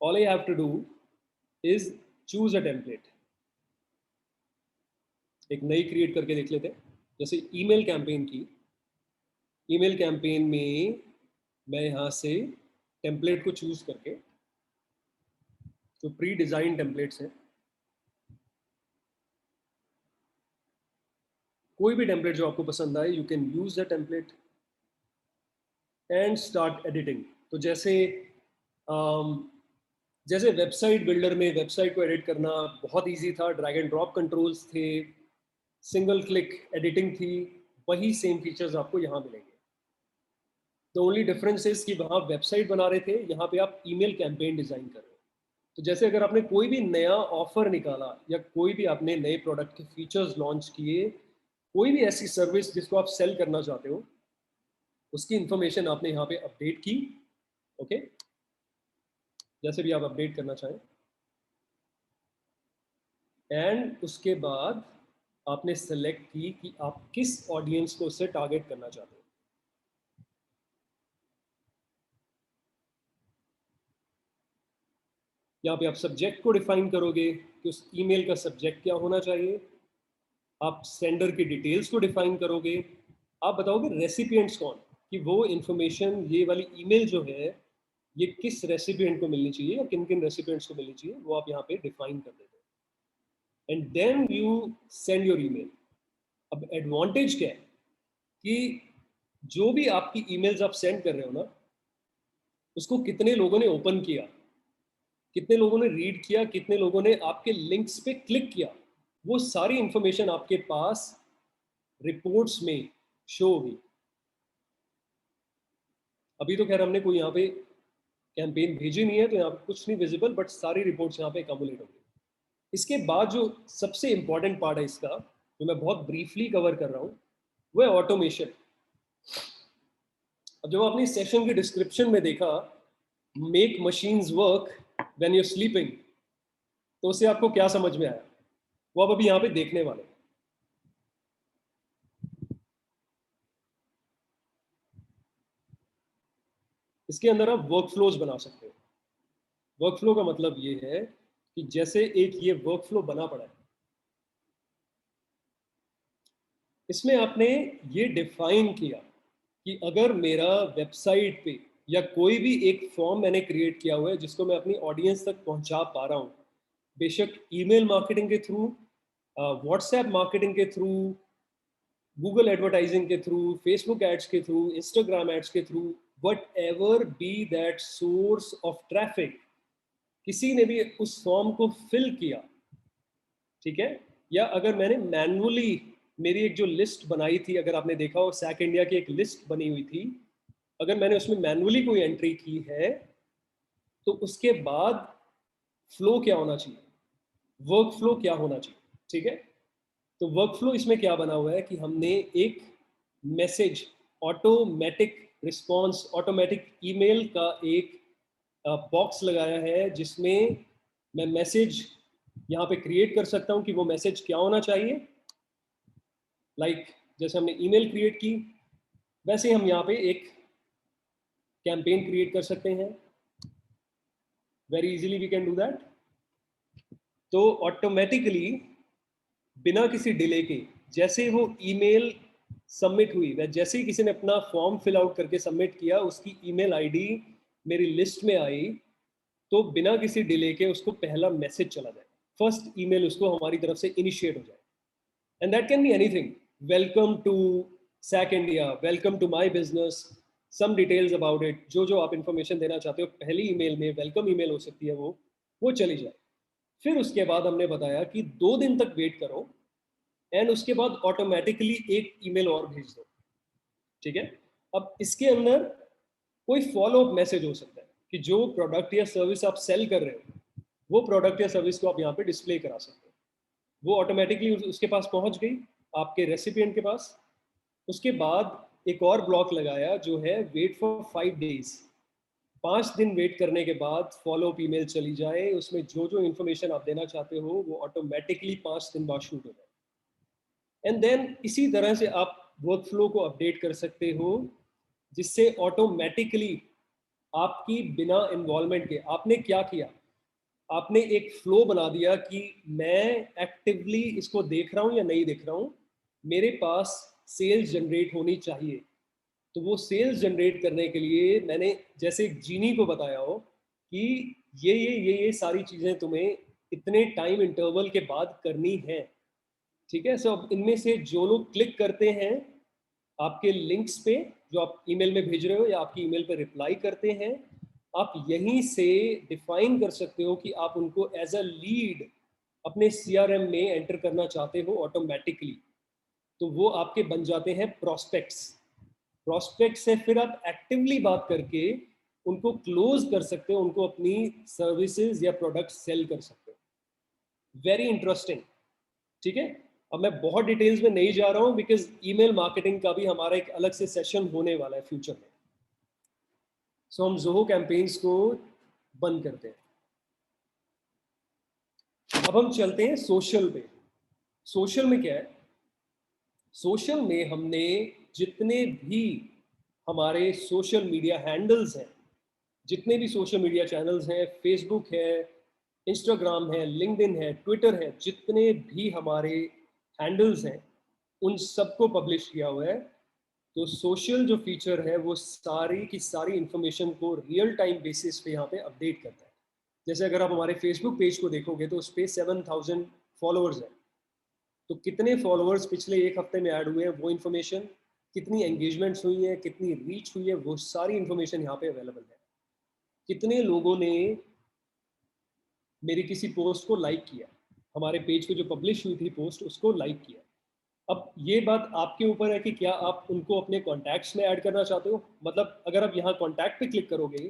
all I have to do is choose a template. एक नई क्रिएट करके देख लेते हैं। जैसे ईमेल कैंपेन की, ईमेल कैंपेन में मैं यहाँ से टेम्पलेट को चूज करके, जो प्री डिज़ाइन टेम्पलेट्स हैं, कोई भी टेम्पलेट जो आपको पसंद आए, you can use the template and start editing. तो जैसे जैसे वेबसाइट बिल्डर में वेबसाइट को एडिट करना बहुत इजी था, ड्रैग एंड ड्रॉप कंट्रोल्स थे, सिंगल क्लिक एडिटिंग थी, वही सेम फीचर्स आपको यहाँ मिलेंगे। द ओनली डिफरेंस इज कि वहाँ वेबसाइट बना रहे थे, यहाँ पे आप ईमेल कैंपेन डिज़ाइन कर रहे हो। तो जैसे अगर आपने कोई भी नया ऑफर निकाला या कोई भी आपने नए प्रोडक्ट के फीचर्स लॉन्च किए, कोई भी ऐसी सर्विस जिसको आप सेल करना चाहते हो, उसकी इंफॉर्मेशन आपने यहाँ पे अपडेट की, ओके। जैसे भी आप अपडेट करना चाहें, एंड उसके बाद आपने सेलेक्ट की कि आप किस ऑडियंस को उससे टारगेट करना चाहते हो। यहाँ पे आप सब्जेक्ट को डिफाइन करोगे कि उस ईमेल का सब्जेक्ट क्या होना चाहिए। आप सेंडर की डिटेल्स को डिफाइन करोगे। आप बताओगे रेसिपिएंट्स कौन, कि वो इन्फॉर्मेशन, ये वाली ईमेल जो है ये किस रेसिपिएंट को मिलनी चाहिए या किन किन रेसिपिएंट्स को मिलनी चाहिए, वो आप यहाँ पे डिफाइन कर देते हो। And then you send your email. अब एडवांटेज क्या है कि जो भी आपकी ईमेल्स आप सेंड कर रहे हो ना, उसको कितने लोगों ने ओपन किया, कितने लोगों ने रीड किया, कितने लोगों ने आपके लिंक्स पे क्लिक किया, वो सारी इंफॉर्मेशन आपके पास रिपोर्ट्स में शो होगी। अभी तो खैर हमने कोई यहाँ पे कैंपेन भेजी नहीं है, तो यहाँ पे कुछ नहीं विजिबल, बट सारी रिपोर्ट्स यहाँ पे एक्यूमुलेट होंगी। इसके बाद जो सबसे इंपॉर्टेंट पार्ट है इसका, जो मैं बहुत ब्रीफली कवर कर रहा हूँ, वो है ऑटोमेशन। अब जब आपने सेशन के डिस्क्रिप्शन में देखा make machines work when you sleeping, तो उससे आपको क्या समझ में आया, वो आप अभी यहाँ पे देखने वाले। इसके अंदर आप वर्क फ्लोज बना सकते हो। वर्क फ्लो का मतलब ये है कि जैसे एक ये वर्क फ्लो बना पड़ा है, इसमें आपने ये डिफाइन किया कि अगर मेरा वेबसाइट पे या कोई भी एक फॉर्म मैंने क्रिएट किया हुआ है जिसको मैं अपनी ऑडियंस तक पहुंचा पा रहा हूँ, बेशक ईमेल मार्केटिंग के थ्रू, व्हाट्सएप मार्केटिंग के थ्रू, गूगल एडवर्टाइजिंग के थ्रू, फेसबुक एड्स के थ्रू, इंस्टाग्राम एड्स के through, what ever be that source of traffic, किसी ने भी उस फॉर्म को फिल किया, ठीक है। या अगर मैंने मैनुअली मेरी एक जो लिस्ट बनाई थी, अगर आपने देखा हो सैक इंडिया की एक लिस्ट बनी हुई थी, अगर मैंने उसमें मैनुअली कोई एंट्री की है, तो उसके बाद फ्लो क्या होना चाहिए, वर्क फ्लो क्या होना चाहिए, ठीक है। तो वर्क फ्लो इसमें क्या बना हुआ है कि हमने एक message automatic response, automatic email का एक बॉक्स लगाया है जिसमें मैं मैसेज यहाँ पे क्रिएट कर सकता हूँ कि वो मैसेज क्या होना चाहिए। लाइक जैसे हमने ईमेल क्रिएट की, वैसे हम यहाँ पे एक कैंपेन क्रिएट कर सकते हैं। Very easily we can do that. तो ऑटोमेटिकली बिना किसी डिले के, जैसे वो ईमेल सबमिट हुई, वह जैसे ही किसी ने अपना फॉर्म फिल आउट करके सबमिट किया, उसकी ईमेल आईडी मेरी लिस्ट में आई, तो बिना किसी डिले के उसको पहला मैसेज चला जाए, फर्स्ट ईमेल उसको हमारी तरफ से इनिशिएट हो जाए। And that can be anything, welcome to SAC India, welcome to my business, some details about it, जो जो आप इंफॉर्मेशन देना चाहते हो पहली ईमेल में, वेलकम ईमेल हो सकती है, वो चली जाए। फिर उसके बाद हमने बताया कि 2 दिन तक वेट करो एंड उसके बाद ऑटोमेटिकली एक ईमेल और भेज दो, ठीक है। अब इसके अंदर कोई फॉलो अप मैसेज हो सकता है कि जो प्रोडक्ट या सर्विस आप सेल कर रहे हो, वो प्रोडक्ट या सर्विस को आप यहाँ पे डिस्प्ले करा सकते हो। वो ऑटोमेटिकली उसके पास पहुंच गई, आपके रेसिपिएंट के पास। उसके बाद एक और ब्लॉक लगाया जो है वेट फॉर 5 डेज। 5 दिन वेट करने के बाद फॉलो अप ईमेल चली जाए, उसमें जो जो इन्फॉर्मेशन आप देना चाहते हो वो ऑटोमेटिकली 5 दिन बाद शूट हो जाए। एंड देन इसी तरह से आप वर्क फ्लो को अपडेट कर सकते हो, जिससे ऑटोमेटिकली आपकी बिना इन्वॉल्वमेंट के आपने क्या किया, आपने एक फ्लो बना दिया कि मैं एक्टिवली इसको देख रहा हूँ या नहीं देख रहा हूँ, मेरे पास सेल्स जनरेट होनी चाहिए। तो वो सेल्स जनरेट करने के लिए मैंने जैसे एक जीनी को बताया हो कि ये सारी चीज़ें तुम्हें इतने टाइम इंटरवल के बाद करनी है। ठीक है, सो अब इनमें से जो लोग क्लिक करते हैं आपके लिंक्स पे जो आप ईमेल में भेज रहे हो या आपकी ईमेल पे रिप्लाई करते हैं, आप यहीं से डिफाइन कर सकते हो कि आप उनको एज अ लीड अपने सीआरएम में एंटर करना चाहते हो ऑटोमेटिकली। तो वो आपके बन जाते हैं प्रोस्पेक्ट्स। प्रोस्पेक्ट से फिर आप एक्टिवली बात करके उनको क्लोज कर सकते हो, उनको अपनी सर्विसेज या प्रोडक्ट सेल कर सकते हो। Very interesting. ठीक है, अब मैं बहुत डिटेल्स में नहीं जा रहा हूं बिकॉज ईमेल मार्केटिंग का भी हमारा एक अलग से सेशन होने वाला है फ्यूचर में। सो हम ज़ोहो कैंपेन्स को बंद करते हैं। अब हम चलते हैं सोशल पे। सोशल में क्या है, सोशल में हमने जितने भी हमारे सोशल मीडिया हैंडल्स हैं, जितने भी सोशल मीडिया चैनल्स हैं, फेसबुक है, इंस्टाग्राम है, लिंक्डइन है, ट्विटर है, जितने भी हमारे हैंडल्स हैं उन सबको पब्लिश किया हुआ है। तो सोशल जो फीचर है वो सारी की सारी इंफॉर्मेशन को रियल टाइम बेसिस पे यहाँ पे अपडेट करता है। जैसे अगर आप हमारे फेसबुक पेज को देखोगे तो उस पर 7,000 फॉलोअर्स हैं। तो कितने फॉलोअर्स पिछले एक हफ्ते में ऐड हुए हैं वो इन्फॉर्मेशन, कितनी एंगेजमेंट्स हुई है, कितनी रीच हुई है, वो सारी इन्फॉर्मेशन यहाँ पे अवेलेबल है। कितने लोगों ने मेरी किसी पोस्ट को लाइक किया, हमारे पेज पे जो पब्लिश हुई थी पोस्ट उसको लाइक किया। अब ये बात आपके ऊपर है कि क्या आप उनको अपने कॉन्टैक्ट्स में ऐड करना चाहते हो। मतलब अगर आप यहाँ कॉन्टैक्ट पे क्लिक करोगे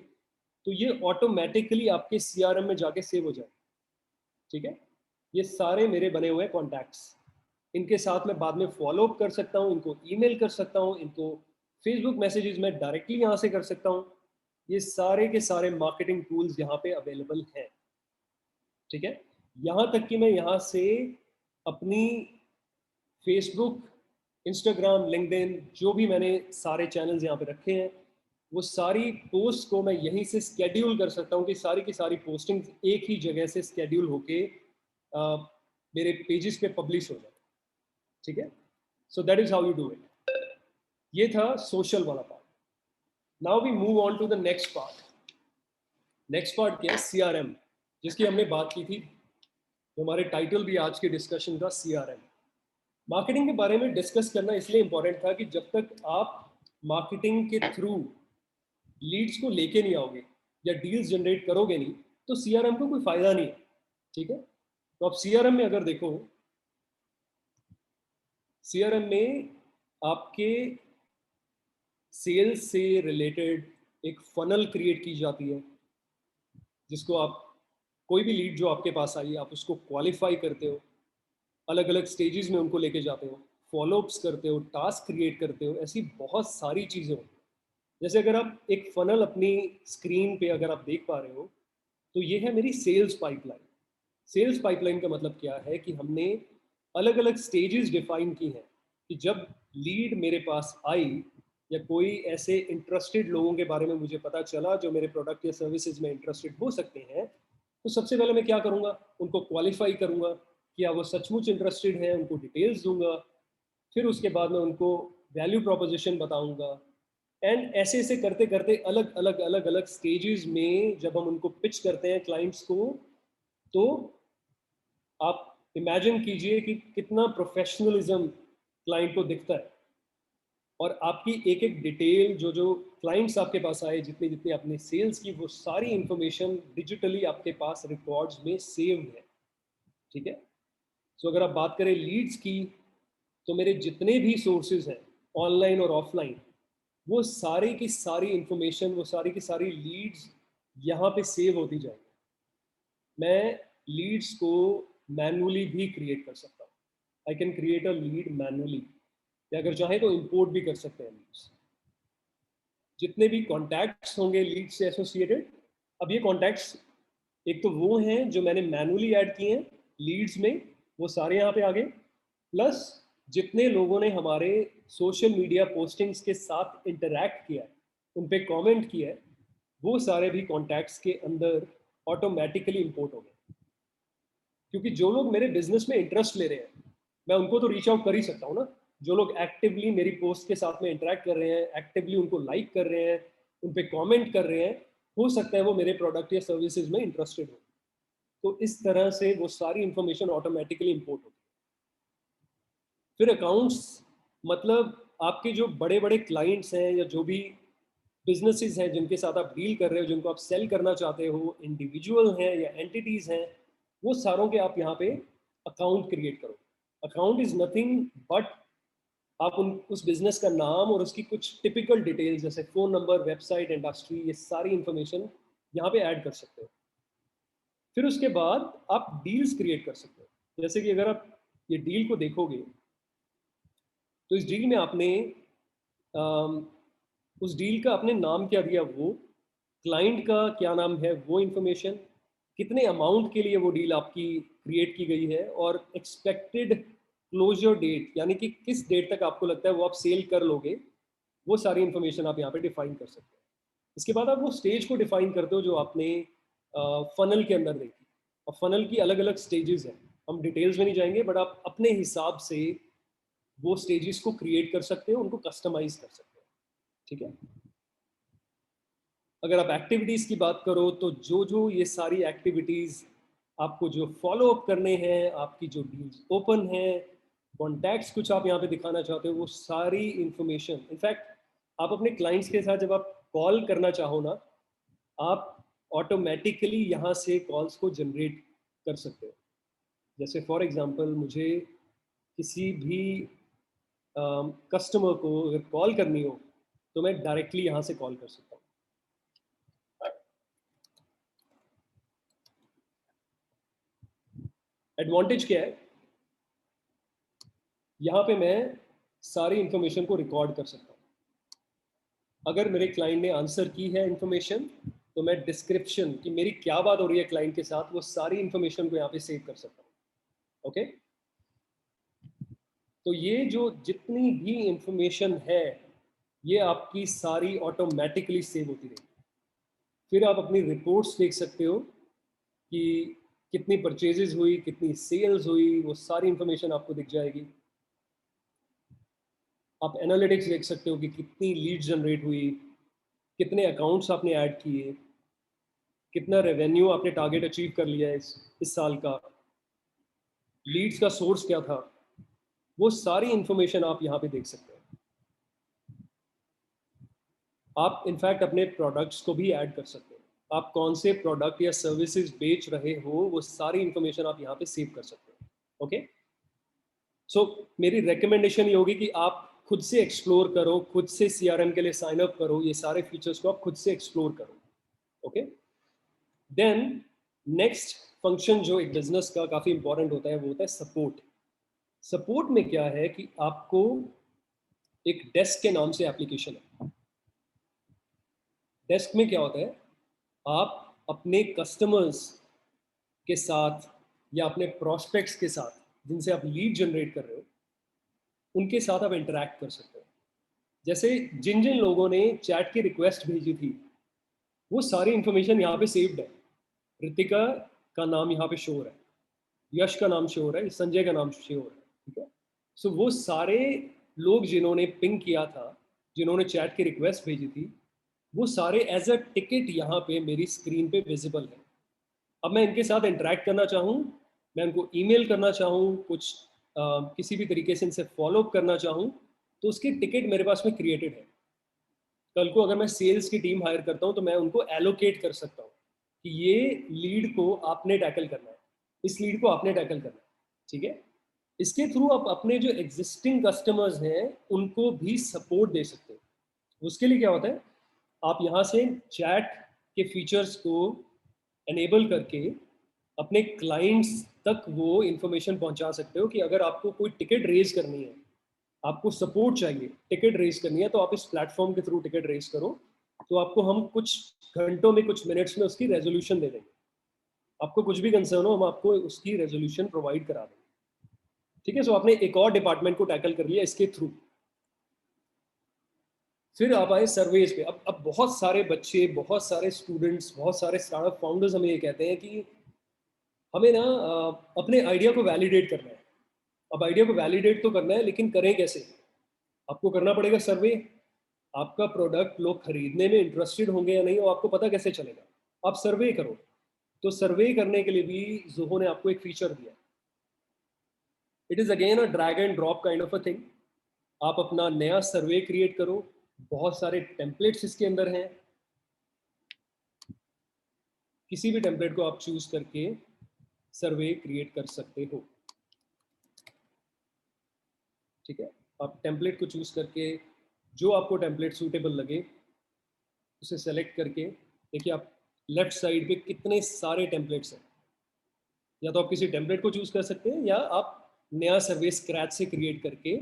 तो ये ऑटोमेटिकली आपके सीआरएम में जाके सेव हो जाए। ठीक है, ये सारे मेरे बने हुए कॉन्टैक्ट्स, इनके साथ मैं बाद में फॉलो अप कर सकता हूँ, इनको ईमेल कर सकता हूँ, इनको फेसबुक मैसेजेस में डायरेक्टली यहाँ से कर सकता हूँ। ये सारे के सारे मार्केटिंग टूल्स यहाँ पे अवेलेबल हैं। ठीक है, यहाँ तक कि मैं यहाँ से अपनी फेसबुक, इंस्टाग्राम, लिंक्डइन, जो भी मैंने सारे चैनल्स यहाँ पे रखे हैं, वो सारी पोस्ट को मैं यहीं से स्केड्यूल कर सकता हूँ कि सारी की सारी पोस्टिंग एक ही जगह से स्केड्यूल होके मेरे पेजेस पे पब्लिश हो जाए। ठीक है, so that is how you do it. ये था सोशल वाला part. Now we move on to the next part. Next part क्या है, सीआरएम, जिसकी हमने बात की थी। तो हमारे टाइटल भी आज के डिस्कशन का सीआरएम। मार्केटिंग के बारे में डिस्कस करना इसलिए इंपॉर्टेंट था कि जब तक आप मार्केटिंग के थ्रू लीड्स को लेके नहीं आओगे या डील्स जनरेट करोगे नहीं तो सीआरएम को कोई फायदा नहीं है। ठीक है, तो आप सीआरएम में अगर देखो, सीआरएम में आपके सेल्स से रिलेटेड एक फनल क्रिएट की जाती है, जिसको आप कोई भी लीड जो आपके पास आई आप उसको क्वालिफाई करते हो, अलग अलग स्टेजेस में उनको लेके जाते हो, फॉलोअप्स करते हो, टास्क क्रिएट करते हो, ऐसी बहुत सारी चीज़ें होती हैं। जैसे अगर आप एक फनल अपनी स्क्रीन पे अगर आप देख पा रहे हो तो ये है मेरी सेल्स पाइपलाइन। सेल्स पाइपलाइन का मतलब क्या है कि हमने अलग अलग स्टेजेस डिफाइन की हैं कि जब लीड मेरे पास आई या कोई ऐसे इंटरेस्टेड लोगों के बारे में मुझे पता चला जो मेरे प्रोडक्ट या सर्विसेज में इंटरेस्टेड हो सकते हैं, तो सबसे पहले मैं क्या करूँगा, उनको क्वालिफाई करूँगा, क्या वो सचमुच इंटरेस्टेड हैं, उनको डिटेल्स दूंगा, फिर उसके बाद मैं उनको वैल्यू प्रोपोजिशन बताऊंगा। एंड ऐसे ऐसे करते करते अलग अलग स्टेजेस में जब हम उनको पिच करते हैं क्लाइंट्स को, तो आप इमेजिन कीजिए कि कितना प्रोफेशनलिज्म क्लाइंट को दिखता है। और आपकी एक एक डिटेल जो जो क्लाइंट्स आपके पास आए, जितने जितने आपने सेल्स की, वो सारी इंफॉर्मेशन डिजिटली आपके पास रिकॉर्ड्स में सेव्ड है। ठीक है, सो अगर आप बात करें लीड्स की, तो मेरे जितने भी सोर्सेज हैं ऑनलाइन और ऑफलाइन, वो सारी की सारी इंफॉर्मेशन, वो सारी की सारी लीड्स यहाँ पे सेव होती जाएगी। मैं लीड्स को मैनुअली भी क्रिएट कर सकता हूँ। I can create a lead manually, या अगर चाहे तो इंपोर्ट भी कर सकते हैं लीड्स। जितने भी कॉन्टैक्ट्स होंगे लीड से एसोसिएटेड, अब ये कॉन्टैक्ट्स एक तो वो हैं जो मैंने मैनुअली ऐड किए हैं लीड्स में, वो सारे यहाँ पे आ गए, प्लस जितने लोगों ने हमारे सोशल मीडिया पोस्टिंग्स के साथ इंटरैक्ट किया है, उन पे कमेंट किया है, वो सारे भी कॉन्टैक्ट्स के अंदर ऑटोमेटिकली इंपोर्ट हो गए। क्योंकि जो लोग मेरे बिजनेस में इंटरेस्ट ले रहे हैं, मैं उनको तो रीच आउट कर ही सकता हूँ ना। जो लोग एक्टिवली मेरी पोस्ट के साथ में इंटरेक्ट कर रहे हैं, एक्टिवली उनको लाइक कर रहे हैं, उन पे कमेंट कर रहे हैं, हो सकता है वो मेरे प्रोडक्ट या सर्विसेज में इंटरेस्टेड हो। तो इस तरह से वो सारी इंफॉर्मेशन ऑटोमेटिकली इंपोर्ट होती है। फिर अकाउंट्स, मतलब आपके जो बड़े बड़े क्लाइंट्स हैं या जो भी बिजनेसेस हैं जिनके साथ आप डील कर रहे हो, जिनको आप सेल करना चाहते हो, इंडिविजुअल हैं या एंटिटीज हैं, वो सारों के आप यहाँ पे अकाउंट क्रिएट करो। अकाउंट इज नथिंग बट आप उस बिजनेस का नाम और उसकी कुछ टिपिकल डिटेल्स जैसे फ़ोन नंबर, वेबसाइट, इंडस्ट्री, ये सारी इंफॉर्मेशन यहाँ पे ऐड कर सकते हो। फिर उसके बाद आप डील्स क्रिएट कर सकते हो। जैसे कि अगर आप ये डील को देखोगे तो इस डील में आपने उस डील का आपने नाम क्या दिया, वो क्लाइंट का क्या नाम है, वो इन्फॉर्मेशन, कितने अमाउंट के लिए वो डील आपकी क्रिएट की गई है, और एक्सपेक्टेड क्लोजर डेट, यानी कि किस डेट तक आपको लगता है वो आप सेल कर लोगे, वो सारी इन्फॉर्मेशन आप यहाँ पे डिफाइन कर सकते हो। इसके बाद आप वो स्टेज को डिफाइन करते हो जो आपने फनल के अंदर देखी। और फनल की अलग अलग स्टेजेस हैं, हम डिटेल्स में नहीं जाएंगे, बट आप अपने हिसाब से वो स्टेजेस को क्रिएट कर सकते हो, उनको कस्टमाइज कर सकते हो। ठीक है। अगर आप एक्टिविटीज़ की बात करो तो जो जो ये सारी एक्टिविटीज़ आपको जो फॉलो अप करने हैं, आपकी जो डील्स ओपन हैं, कॉन्टैक्ट्स कुछ आप यहाँ पे दिखाना चाहते हो, वो सारी इंफॉर्मेशन, इनफैक्ट आप अपने क्लाइंट्स के साथ जब आप कॉल करना चाहो ना, आप ऑटोमेटिकली यहाँ से कॉल्स को जनरेट कर सकते हो। जैसे फॉर एग्जांपल मुझे किसी भी कस्टमर को अगर कॉल करनी हो तो मैं डायरेक्टली यहाँ से कॉल कर सकता हूँ। एडवांटेज क्या है, यहाँ पे मैं सारी इंफॉर्मेशन को रिकॉर्ड कर सकता हूँ। अगर मेरे क्लाइंट ने आंसर की है इंफॉर्मेशन, तो मैं डिस्क्रिप्शन कि मेरी क्या बात हो रही है क्लाइंट के साथ, वो सारी इंफॉर्मेशन को यहाँ पे सेव कर सकता हूँ। ओके, तो ये जो जितनी भी इंफॉर्मेशन है, ये आपकी सारी ऑटोमेटिकली सेव होती रहेगी। फिर आप अपनी रिपोर्ट्स देख सकते हो कि कितनी परचेजेस हुई, कितनी सेल्स हुई, वो सारी इंफॉर्मेशन आपको दिख जाएगी। आप एनालिटिक्स देख सकते हो कि कितनी लीड जनरेट हुई, कितने अकाउंट्स आपने ऐड किए, कितना रेवेन्यू आपने टारगेट अचीव कर लिया है इस साल का, लीड्स का सोर्स क्या था, वो सारी इंफॉर्मेशन आप यहाँ पे देख सकते हो। आप इनफैक्ट अपने प्रोडक्ट्स को भी ऐड कर सकते हो। आप कौन से प्रोडक्ट या सर्विसेज बेच रहे हो, वो सारी इंफॉर्मेशन आप यहाँ पे सेव कर सकते हो। ओके, सो मेरी रिकमेंडेशन ये होगी कि आप खुद से एक्सप्लोर करो, खुद से CRM के लिए साइन अप करो, ये सारे फीचर्स को आप खुद से एक्सप्लोर करो। ओके, देन नेक्स्ट फंक्शन जो एक बिजनेस का काफ़ी इंपॉर्टेंट होता है, वो होता है सपोर्ट। सपोर्ट में क्या है कि आपको एक डेस्क के नाम से एप्लीकेशन है। डेस्क में क्या होता है, आप अपने कस्टमर्स के साथ या अपने प्रॉस्पेक्ट्स के साथ जिनसे आप लीड जनरेट कर रहे हो, उनके साथ आप इंटरैक्ट कर सकते हो। जैसे जिन जिन लोगों ने चैट की रिक्वेस्ट भेजी थी, वो सारी इंफॉर्मेशन यहाँ पे सेव्ड है। रितिका का नाम यहाँ पे शो हो रहा है, यश का नाम शो हो रहा है, संजय का नाम शो हो रहा है। ठीक है, सो वो सारे लोग जिन्होंने पिंग किया था, जिन्होंने चैट की रिक्वेस्ट भेजी थी, वो सारे एज अ टिकट यहाँ पे मेरी स्क्रीन पे विजिबल है। अब मैं इनके साथ इंटरेक्ट करना चाहूँ, मैं उनको ईमेल करना चाहूँ, कुछ किसी भी तरीके से इनसे फॉलो अप करना चाहूँ, तो उसकी टिकट मेरे पास में क्रिएटेड है। कल को अगर मैं सेल्स की टीम हायर करता हूँ तो मैं उनको एलोकेट कर सकता हूँ कि ये लीड को आपने टैकल करना है, इस लीड को आपने टैकल करना है। ठीक है, इसके थ्रू आप अपने जो एग्जिस्टिंग कस्टमर्स हैं उनको भी सपोर्ट दे सकते हो। उसके लिए क्या होता है, आप यहाँ से चैट के फीचर्स को एनेबल करके अपने क्लाइंट्स तक वो इंफॉर्मेशन पहुंचा सकते हो कि अगर आपको कोई टिकट रेज करनी है, आपको सपोर्ट चाहिए, टिकट रेज करनी है, तो आप इस प्लेटफॉर्म के थ्रू टिकट रेज करो, तो आपको हम कुछ घंटों में, कुछ मिनट्स में उसकी रेजोल्यूशन दे देंगे। आपको कुछ भी कंसर्न हो, हम आपको उसकी रेजोल्यूशन प्रोवाइड करा देंगे। ठीक है, सो आपने एक और डिपार्टमेंट को टैकल कर लिया इसके थ्रू। फिर आप आए सर्वेज पे। अब बहुत सारे बच्चे, बहुत सारे स्टूडेंट्स, बहुत सारे स्टार्टअप फाउंडर्स हमें ये कहते हैं कि हमें ना अपने आइडिया को वैलिडेट करना है। अब आइडिया को वैलिडेट तो करना है, लेकिन करें कैसे? आपको करना पड़ेगा सर्वे। आपका प्रोडक्ट लोग खरीदने में इंटरेस्टेड होंगे या नहीं, वो आपको पता कैसे चलेगा? आप सर्वे करो। तो सर्वे करने के लिए भी ज़ोहो ने आपको एक फीचर दिया। It is again a drag and drop kind of a thing. आप अपना नया सर्वे क्रिएट करो, बहुत सारे टेम्पलेट्स इसके अंदर हैं, किसी भी टेम्पलेट को आप चूज करके सर्वे क्रिएट कर सकते हो। ठीक है, आप टेम्पलेट को चूज करके जो आपको टेम्पलेट सूटेबल लगे उसे सेलेक्ट करके, देखिए आप लेफ्ट साइड पे कितने सारे टेम्पलेट्स हैं। या तो आप किसी टेम्पलेट को चूज कर सकते हैं, या आप नया सर्वे स्क्रैच से क्रिएट करके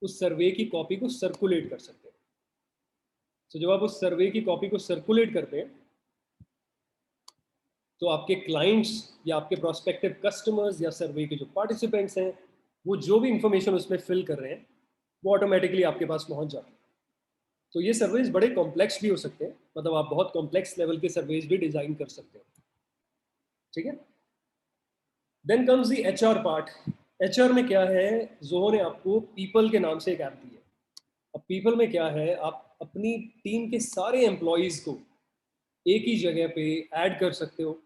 उस सर्वे की कॉपी को सर्कुलेट कर सकते हैं। तो जब आप उस सर्वे की कॉपी को सर्कुलेट करते हैं, तो आपके क्लाइंट्स या आपके प्रोस्पेक्टिव कस्टमर्स या सर्वे के जो पार्टिसिपेंट्स हैं, वो जो भी इंफॉर्मेशन उसमें फिल कर रहे हैं, वो ऑटोमेटिकली आपके पास पहुंच जाती है। तो ये सर्वेज बड़े कॉम्प्लेक्स भी हो सकते हैं, मतलब आप बहुत कॉम्प्लेक्स लेवल के सर्वेज भी डिजाइन कर सकते हो। ठीक है, then comes the HR part. HR में क्या है? ज़ोहो ने आपको पीपल के नाम से एक ऐप दी है। अब पीपल में क्या है? आप अपनी टीम के सारे एम्प्लॉयज को एक ही जगह पे ऐड कर सकते हो,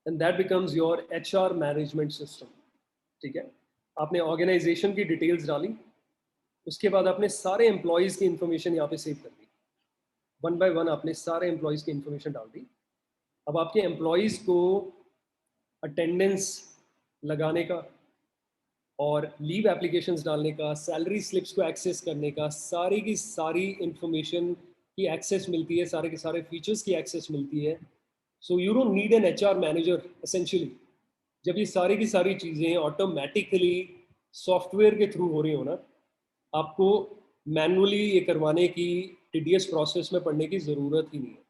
and that becomes your HR management system. ठीक है, आपने ऑर्गेनाइजेशन की डिटेल्स डाली, उसके बाद आपने सारे एम्प्लॉयज की इंफॉर्मेशन यहाँ पे सेव कर दी। वन बाय वन आपने सारे एम्प्लॉयज की इंफॉर्मेशन डाल दी। अब आपके एम्प्लॉयज को अटेंडेंस लगाने का और लीव एप्लीकेशंस डालने का, सैलरी स्लिप्स को एक्सेस करने का, सारी की सारी इंफॉर्मेशन की एक्सेस मिलती है, सारे के सारे फीचर्स की एक्सेस मिलती है। So you don't need an HR manager essentially. जब ये सारी की सारी चीज़ें ऑटोमेटिकली सॉफ्टवेयर के थ्रू हो रही हो ना, आपको मैनुअली ये करवाने की, टीडीएस प्रोसेस में पढ़ने की ज़रूरत ही नहीं है।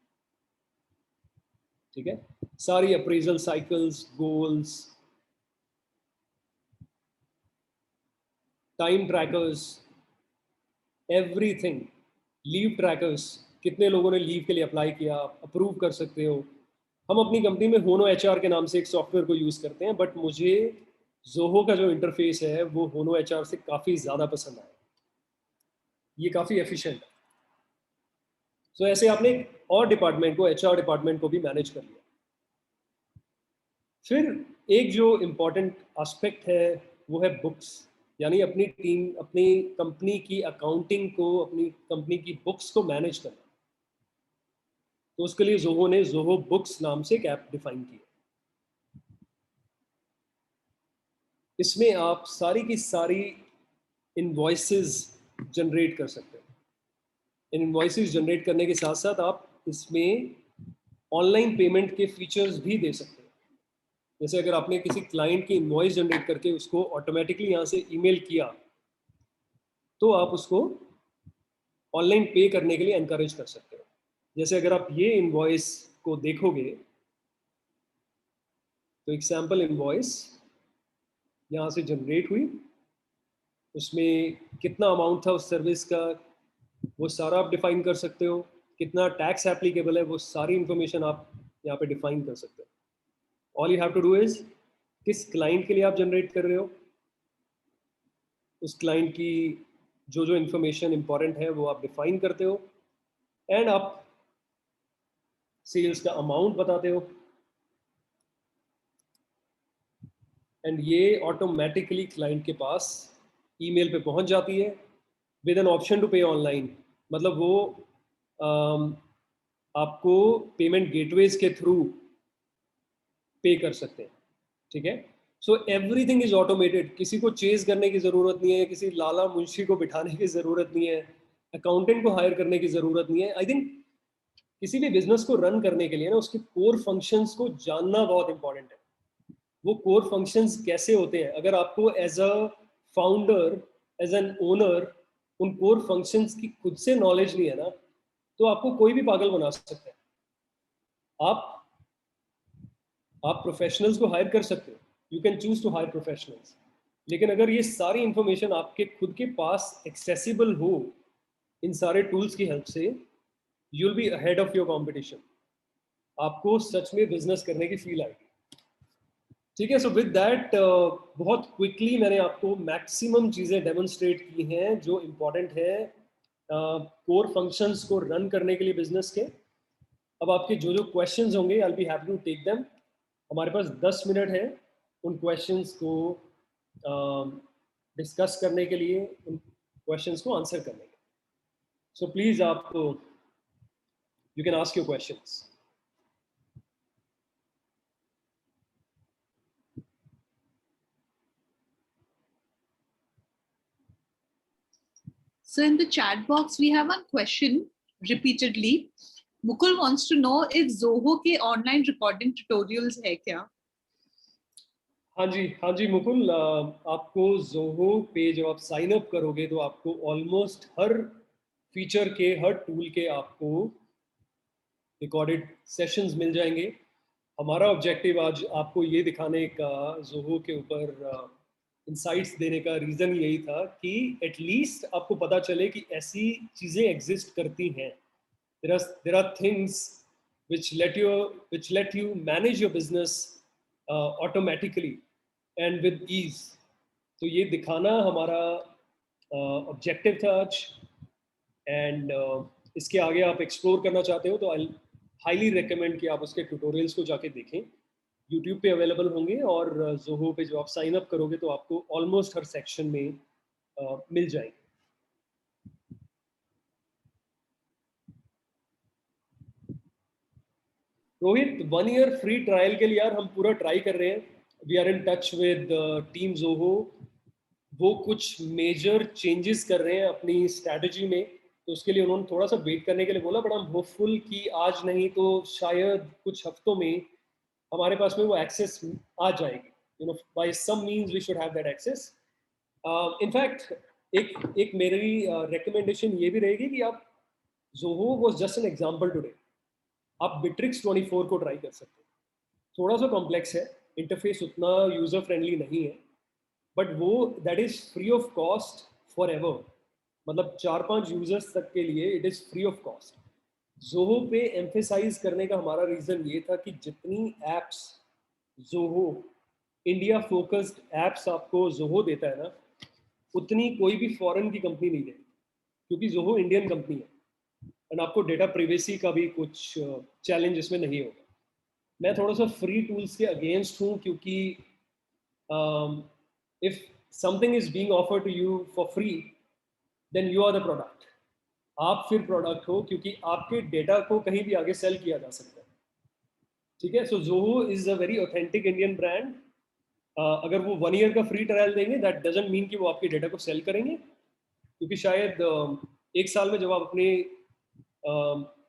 ठीक है, सारी appraisal cycles, goals, time trackers, everything, leave trackers, कितने लोगों ने लीव के लिए अप्लाई किया, अप्रूव कर सकते हो। हम अपनी कंपनी में होनो एचआर के नाम से एक सॉफ्टवेयर को यूज़ करते हैं, बट मुझे ज़ोहो का जो इंटरफेस है वो होनो एचआर से काफ़ी ज़्यादा पसंद आया। ये काफ़ी एफिशिएंट है। सो ऐसे आपने एक और डिपार्टमेंट को, एचआर डिपार्टमेंट को भी मैनेज कर लिया। फिर एक जो इम्पोर्टेंट एस्पेक्ट है वो है बुक्स, यानी अपनी टीम, अपनी कंपनी की अकाउंटिंग को, अपनी कंपनी की बुक्स को मैनेज करना। तो उसके लिए ज़ोहो ने ज़ोहो बुक्स नाम से एक ऐप डिफाइन की है। इसमें आप सारी की सारी इनवॉइसेस जनरेट कर सकते हैं। इन इनवॉइसेस जनरेट करने के साथ साथ आप इसमें ऑनलाइन पेमेंट के फीचर्स भी दे सकते हैं। जैसे अगर आपने किसी क्लाइंट की इनवॉइस जनरेट करके उसको ऑटोमेटिकली यहाँ से ईमेल किया, तो आप उसको ऑनलाइन पे करने के लिए एनकरेज कर सकते हो। जैसे अगर आप ये इनवॉइस को देखोगे, तो एक सैम्पल इनवॉइस यहाँ से जनरेट हुई, उसमें कितना अमाउंट था उस सर्विस का वो सारा आप डिफाइन कर सकते हो, कितना टैक्स एप्लीकेबल है वो सारी इंफॉर्मेशन आप यहाँ पे डिफाइन कर सकते हो। All you have to do is, किस क्लाइंट के लिए आप जनरेट कर रहे हो, उस क्लाइंट की जो जो इंफॉर्मेशन इंपॉर्टेंट है वो आप डिफाइन करते हो, एंड आप सेल्स का अमाउंट बताते हो, एंड ये ऑटोमेटिकली क्लाइंट के पास ईमेल पे पहुंच जाती है विद एन ऑप्शन टू पे ऑनलाइन। मतलब वो आपको पेमेंट गेटवेज के थ्रू पे कर सकते हैं। ठीक है, सो एवरीथिंग इज ऑटोमेटेड। किसी को चेज करने की ज़रूरत नहीं है, किसी लाला मुंशी को बिठाने की ज़रूरत नहीं है, अकाउंटेंट को हायर करने की ज़रूरत नहीं है। आई थिंक किसी भी बिजनेस को रन करने के लिए ना उसके कोर फंक्शंस को जानना बहुत इंपॉर्टेंट है। वो कोर फंक्शंस कैसे होते हैं, अगर आपको as a founder, as an owner उन कोर फंक्शंस की खुद से नॉलेज नहीं है ना, तो आपको कोई भी पागल बना सकता है। आप प्रोफेशनल्स को हायर कर सकते हो, you can choose to hire professionals, लेकिन अगर ये सारी इंफॉर्मेशन आपके खुद के पास एक्सेसिबल हो इन सारे टूल्स की हेल्प से, you will be ahead of your competition. आपको सच में बिजनेस करने की फील आएगी। ठीक है, सो विद दैट बहुत क्विकली मैंने आपको मैक्सिमम चीज़ें डेमोन्स्ट्रेट की हैं जो इम्पोर्टेंट है कोर फंक्शंस को रन करने के लिए बिजनेस के। अब आपके जो जो क्वेश्चंस होंगे, I will be happy to take them. हमारे पास 10 मिनट है उन क्वेश्चंस को डिस्कस करने के लिए, उन क्वेश्चंस को आंसर करने के लिए। सो प्लीज़ आप you can ask your questions. So in the chat box, we have one question repeatedly. Mukul wants to know if Zoho के online recording tutorials है क्या? हाँ जी मुकुल, आपको जोहो पे जब आप साइन अप करोगे तो आपको ऑलमोस्ट हर फीचर के, हर टूल के आपको रिकॉर्डेड सेशंस मिल जाएंगे। हमारा ऑब्जेक्टिव आज आपको ये दिखाने का, जोहो के ऊपर इंसाइट्स देने का रीज़न यही था कि एटलीस्ट आपको पता चले कि ऐसी चीज़ें एग्जिस्ट करती हैं। there are things which let you manage your business automatically and with ease। तो ये दिखाना हमारा ऑब्जेक्टिव था आज। एंड इसके आगे आप एक्सप्लोर करना चाहते हो तो आई हाईली रिकमेंड कि आप उसके ट्यूटोरियल्स को जाके देखें, यूट्यूब पे अवेलेबल होंगे, और जोहो पे जो आप साइन अप करोगे तो आपको ऑलमोस्ट हर सेक्शन में मिल जाएंगे। रोहित, 1 ईयर फ्री ट्रायल के लिए यार हम पूरा ट्राई कर रहे हैं। We are in touch with team Zoho. वो कुछ मेजर चेंजेस कर रहे हैं अपनी स्ट्रैटेजी में, तो उसके लिए उन्होंने थोड़ा सा वेट करने के लिए बोला, बट आई एम होपफुल कि आज नहीं तो शायद कुछ हफ्तों में हमारे पास में वो एक्सेस आ जाएगी। You know, by some means we should have that access. In fact एक मेरी रिकमेंडेशन ये भी रहेगी कि आप, Zoho was just an example today, आप बिट्रिक्स 24 को ट्राई कर सकते हो। थोड़ा सा कॉम्प्लेक्स है, इंटरफेस उतना यूजर फ्रेंडली नहीं है, बट वो that is free of cost for ever. मतलब 4-5 यूजर्स तक के लिए it is free of cost. Zoho पे एम्फेसाइज करने का हमारा रीजन ये था कि जितनी apps Zoho, India focused apps आपको जोहो देता है ना, उतनी कोई भी फॉरेन की कंपनी नहीं देती, क्योंकि जोहो इंडियन कंपनी है एंड आपको डेटा प्रिवेसी का भी कुछ चैलेंज इसमें नहीं होगा। मैं थोड़ा सा फ्री टूल्स के अगेंस्ट हूँ, क्योंकि if something is being offered to you for free, then you are the product. आप फिर प्रोडक्ट हो, क्योंकि आपके डेटा को कहीं भी आगे सेल किया जा सकता है। ठीक है, so Zoho is a very authentic Indian brand. अगर वो 1 ईयर का फ्री ट्रायल देंगे, दैट डजंट मीन कि वो आपके डेटा को सेल करेंगे, क्योंकि शायद 1 साल में जब आप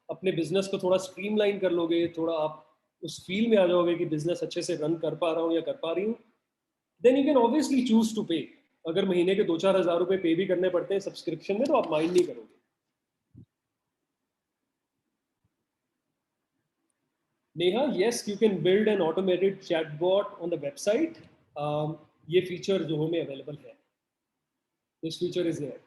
अपने बिजनेस को थोड़ा स्ट्रीमलाइन कर लोगे, थोड़ा आप उस फील में आ जाओगे कि बिजनेस अच्छे से रन कर पा रहा हूँ या कर पा रही हूँ, then you can obviously choose to pay. अगर महीने के 2-4 हज़ार रुपए पे भी करने पड़ते हैं सब्सक्रिप्शन में, तो आप माइंड नहीं करोगे। Neha, yes, you can build an automated chatbot on the website। ये फीचर जोहो में अवेलेबल है, this feature is there.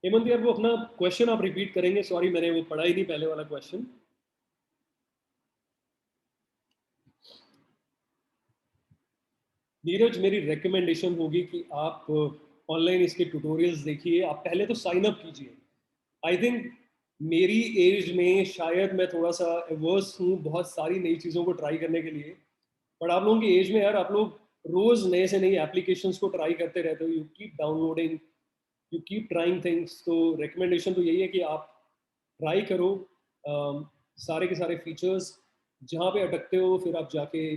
Hemant यार, वो अपना क्वेश्चन आप रिपीट करेंगे? सॉरी, मैंने वो पढ़ा ही नहीं पहले वाला क्वेश्चन। नीरज, मेरी रिकमेंडेशन होगी कि आप ऑनलाइन इसके ट्यूटोरियल्स देखिए। आप पहले तो साइन अप कीजिए। आई थिंक मेरी एज में शायद मैं थोड़ा सा एवर्स हूँ बहुत सारी नई चीज़ों को ट्राई करने के लिए, बट आप लोगों की एज में यार, आप लोग रोज नए से नई एप्लीकेशंस को ट्राई करते रहते हो। You keep downloading, you keep trying things. तो रिकमेंडेशन तो यही है कि आप ट्राई करो सारे के सारे फीचर्स। जहाँ पे अटकते हो फिर आप जाके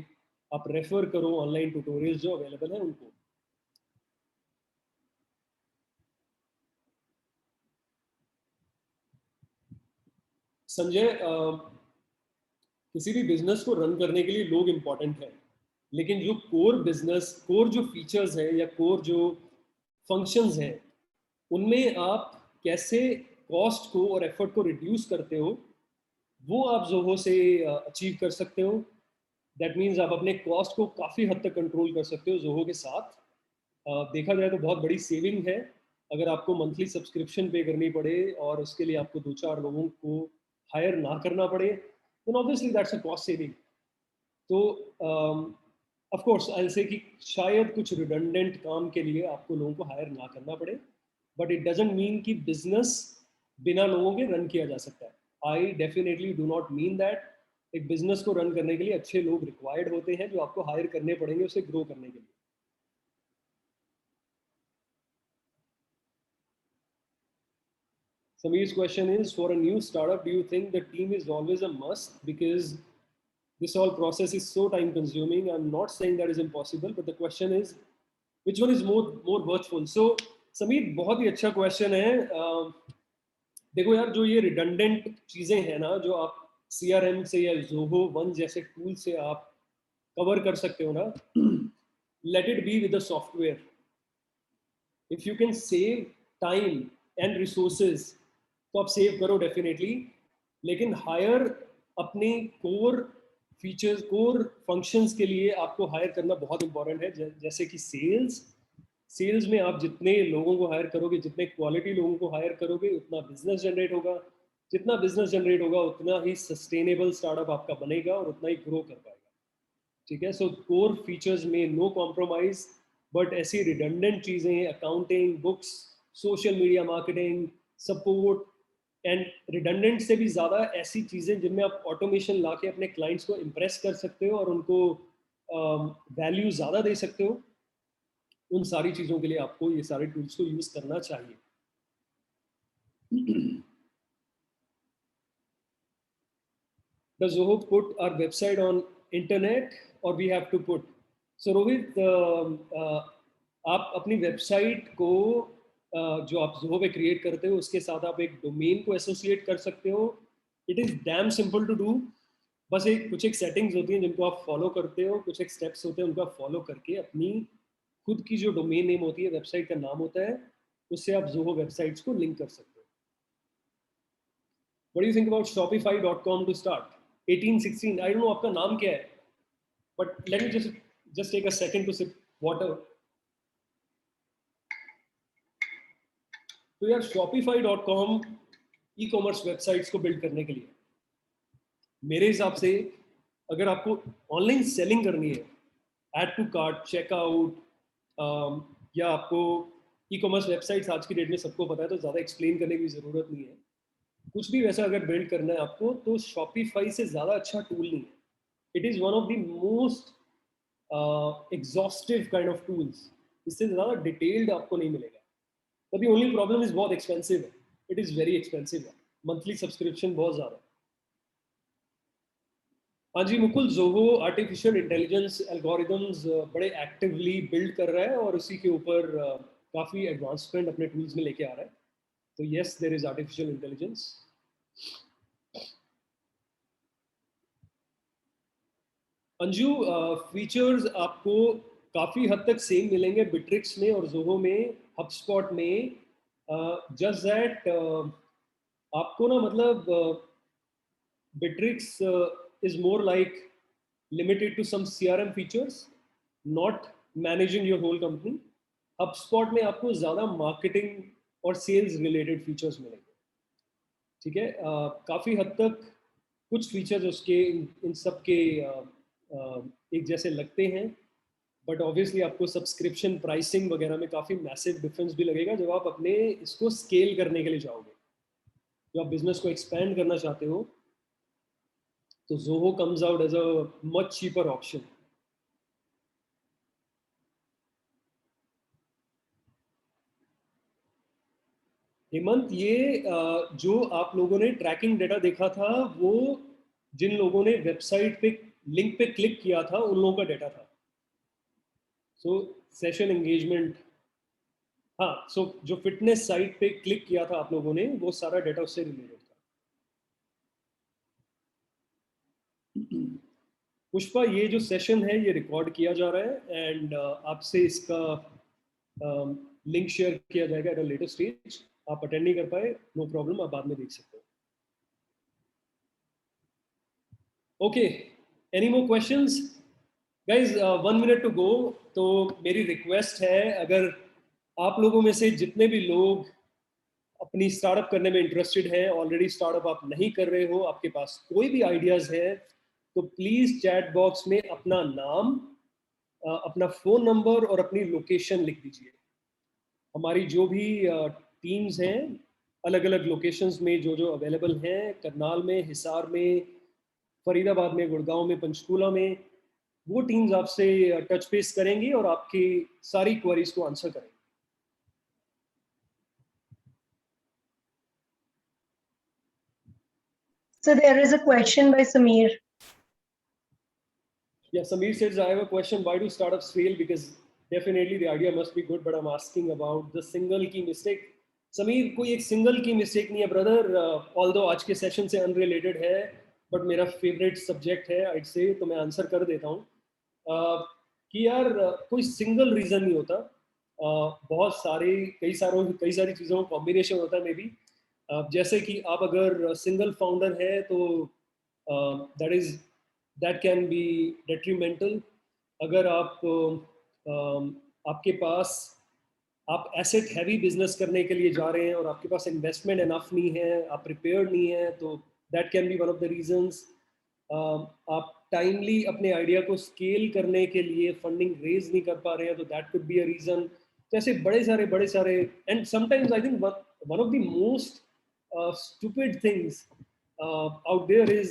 आप रेफर करो ऑनलाइन ट्यूटोरियल्स जो अवेलेबल है उनको। संजय, किसी भी बिजनेस को रन करने के लिए लोग इम्पोर्टेंट हैं, लेकिन जो कोर जो फीचर्स हैं या कोर जो फंक्शंस हैं, उनमें आप कैसे कॉस्ट को और एफर्ट को रिड्यूस करते हो, वो आप जोहो से अचीव कर सकते हो। दैट मीन्स आप अपने कॉस्ट को काफ़ी हद तक कंट्रोल कर सकते हो जोहो के साथ। देखा जाए तो बहुत बड़ी सेविंग है। अगर आपको मंथली सब्सक्रिप्शन पे करनी पड़े और उसके लिए आपको 2-4 लोगों को हायर ना करना पड़े, then obviously that's a cost saving. तो ऑफ कोर्स आई से कि शायद कुछ रिडंडेंट काम के लिए आपको लोगों को हायर ना करना पड़े, बट इट डजंट मीन कि बिजनेस बिना लोगों के रन किया जा सकता है। I definitely do not mean that. एक बिजनेस को रन करने के लिए अच्छे लोग रिक्वायर्ड होते हैं जो आपको हायर करने पड़ेंगे उसे ग्रो करने के लिए। Sameer's question is, for a new startup, do you think the team is always a must? Because this whole process is so time consuming. I'm not saying that is impossible, but the question is, which one is more worthful? So, Sameer, बहुत ही अच्छा question है। देखो यार, जो ये redundant चीजें हैं ना, जो आप CRM से या Zoho One जैसे टूल से आप कवर कर सकते हो ना, let it be with the software. If you can save time and resources, तो आप सेव करो डेफिनेटली, लेकिन हायर अपने कोर फीचर्स, कोर फंक्शंस के लिए आपको हायर करना बहुत इंपॉर्टेंट है। जैसे कि सेल्स में आप जितने लोगों को हायर करोगे, जितने क्वालिटी लोगों को हायर करोगे, उतना बिजनेस जनरेट होगा। जितना बिजनेस जनरेट होगा उतना ही सस्टेनेबल स्टार्टअप आपका बनेगा और उतना ही ग्रो कर पाएगा। ठीक है, सो कोर फीचर्स में नो कॉम्प्रोमाइज, बट ऐसी रिडंडेंट चीज़ें, accounting, books, social media marketing, support and redundant से भी ज़्यादा ऐसी चीज़ें जिनमें आप ऑटोमेशन ला के अपने क्लाइंट्स को इम्प्रेस कर सकते हो और उनको वैल्यू ज़्यादा दे सकते हो, उन सारी चीज़ों के लिए आपको ये सारे टूल्स को यूज़ करना चाहिए। Does Zoho put our website on internet or we have to put? So Rohit, आप अपनी वेबसाइट को जो आप Zoho पे क्रिएट करते हो उसके साथ आप एक डोमेन को एसोसिएट कर सकते हो। It is damn simple to do. बस कुछ एक सेटिंग्स होती हैं जिनको आप फॉलो करते हो, कुछ एक स्टेप्स होते हैं उनको आप फॉलो करके अपनी खुद की जो डोमेन नेम होती है, वेबसाइट का नाम होता है, उससे आप Zoho वेबसाइट्स को लिंक कर सकते हो। What do you think about Shopify.com to start? 1816, I don't know आपका नाम क्या है, but let me just take a second to sip water. तो यार Shopify.com ई-कॉमर्स वेबसाइट्स को बिल्ड करने के लिए मेरे हिसाब से अगर आपको ऑनलाइन सेलिंग करनी है, ऐड टू कार्ट, चेकआउट, या आपको ई-कॉमर्स वेबसाइट्स आज की डेट में सबको पता है तो ज़्यादा एक्सप्लेन करने की ज़रूरत नहीं है। कुछ भी वैसा अगर बिल्ड करना है आपको तो शॉपिफाई से ज़्यादा अच्छा टूल नहीं है। It is one of the most exhaustive kind of tools. इससे ज़्यादा डिटेल्ड आपको नहीं मिलेगा। But the only problem is बहुत एक्सपेंसिव है। इट इज़ वेरी एक्सपेंसिव है, मंथली सब्सक्रिप्शन बहुत ज़्यादा है। हाँ जी Mukul, Zoho artificial intelligence algorithms बड़े एक्टिवली बिल्ड कर रहा है और उसी के ऊपर काफ़ी एडवांसमेंट अपने टूल्स में लेके आ रहा है। तो yes, there is artificial intelligence. Anju, features आपको काफ़ी हद तक सेम मिलेंगे बिट्रिक्स में और जोहो में, हबस्पॉट में। जस्ट दैट आपको ना मतलब Beatrix is more like limited to some CRM features, not managing your whole company. HubSpot में आपको ज़्यादा मार्केटिंग और सेल्स रिलेटेड फीचर्स मिलेंगे। ठीक है, काफ़ी हद तक कुछ फीचर्स उसके इन सब के एक जैसे लगते हैं, बट ऑब्वियसली आपको सब्सक्रिप्शन प्राइसिंग वगैरह में काफ़ी मैसिव डिफरेंस भी लगेगा जब आप अपने इसको स्केल करने के लिए जाओगे। जब आप बिजनेस को एक्सपेंड करना चाहते हो तो Zoho comes out as a much cheaper option. Hemant, ये जो आप लोगों ने ट्रैकिंग डेटा देखा था वो जिन लोगों ने वेबसाइट पे लिंक पे क्लिक किया था उन लोगों का डेटा था। सो सेशन एंगेजमेंट, हाँ, सो जो फिटनेस साइट पे क्लिक किया था आप लोगों ने वो सारा डेटा उससे रिलेटेड था। पुष्पा, ये जो सेशन है ये रिकॉर्ड किया जा रहा है एंड आपसे इसका लिंक शेयर किया जाएगा एट अ लेटर स्टेज. आप अटेंड नहीं कर पाए, नो प्रॉब्लम, आप बाद में देख सकते हो. Okay, any more questions guys? 1 minute to go. तो मेरी रिक्वेस्ट है, अगर आप लोगों में से जितने भी लोग अपनी स्टार्टअप करने में इंटरेस्टेड हैं, ऑलरेडी स्टार्टअप आप नहीं कर रहे हो, आपके पास कोई भी आइडियाज है, तो प्लीज चैट बॉक्स में अपना नाम, अपना फोन नंबर और अपनी लोकेशन लिख दीजिए. हमारी जो भी टीम्स हैं अलग अलग लोकेशंस में जो जो अवेलेबल हैं, करनाल में, हिसार में, फरीदाबाद में, गुड़गांव में, पंचकूला में, वो टीम्स आपसे टच बेस करेंगी और आपकी सारी क्वेरीज को आंसर करेंगी. So there is a question by Sameer. Yeah, Sameer says, I have a question. Why do startups fail? Because definitely the idea must be good, but I'm asking about the single key mistake. Sameer, कोई एक single की mistake नहीं है brother. Although आज के session से unrelated है, but मेरा फेवरेट सब्जेक्ट है आइड से, तो मैं आंसर कर देता हूँ. कि यार कोई सिंगल रीज़न नहीं होता. बहुत सारे कई सारी चीज़ों का कॉम्बिनेशन होता है मे बी. जैसे कि आप अगर सिंगल फाउंडर है तो दैट कैन बी डेट्रीमेंटल. अगर आपके पास आप एसेट हैवी बिजनेस करने के लिए जा रहे हैं और आपके पास इन्वेस्टमेंट इनफ नहीं है, आप प्रिपेयर्ड नहीं है, तो that can B one of the reasons. आप टाइमली अपने आइडिया को स्केल करने के लिए फंडिंग रेज नहीं कर पा रहे हैं, तो that could be a reason. जैसे बड़े सारे and sometimes I think one of the most stupid things out there is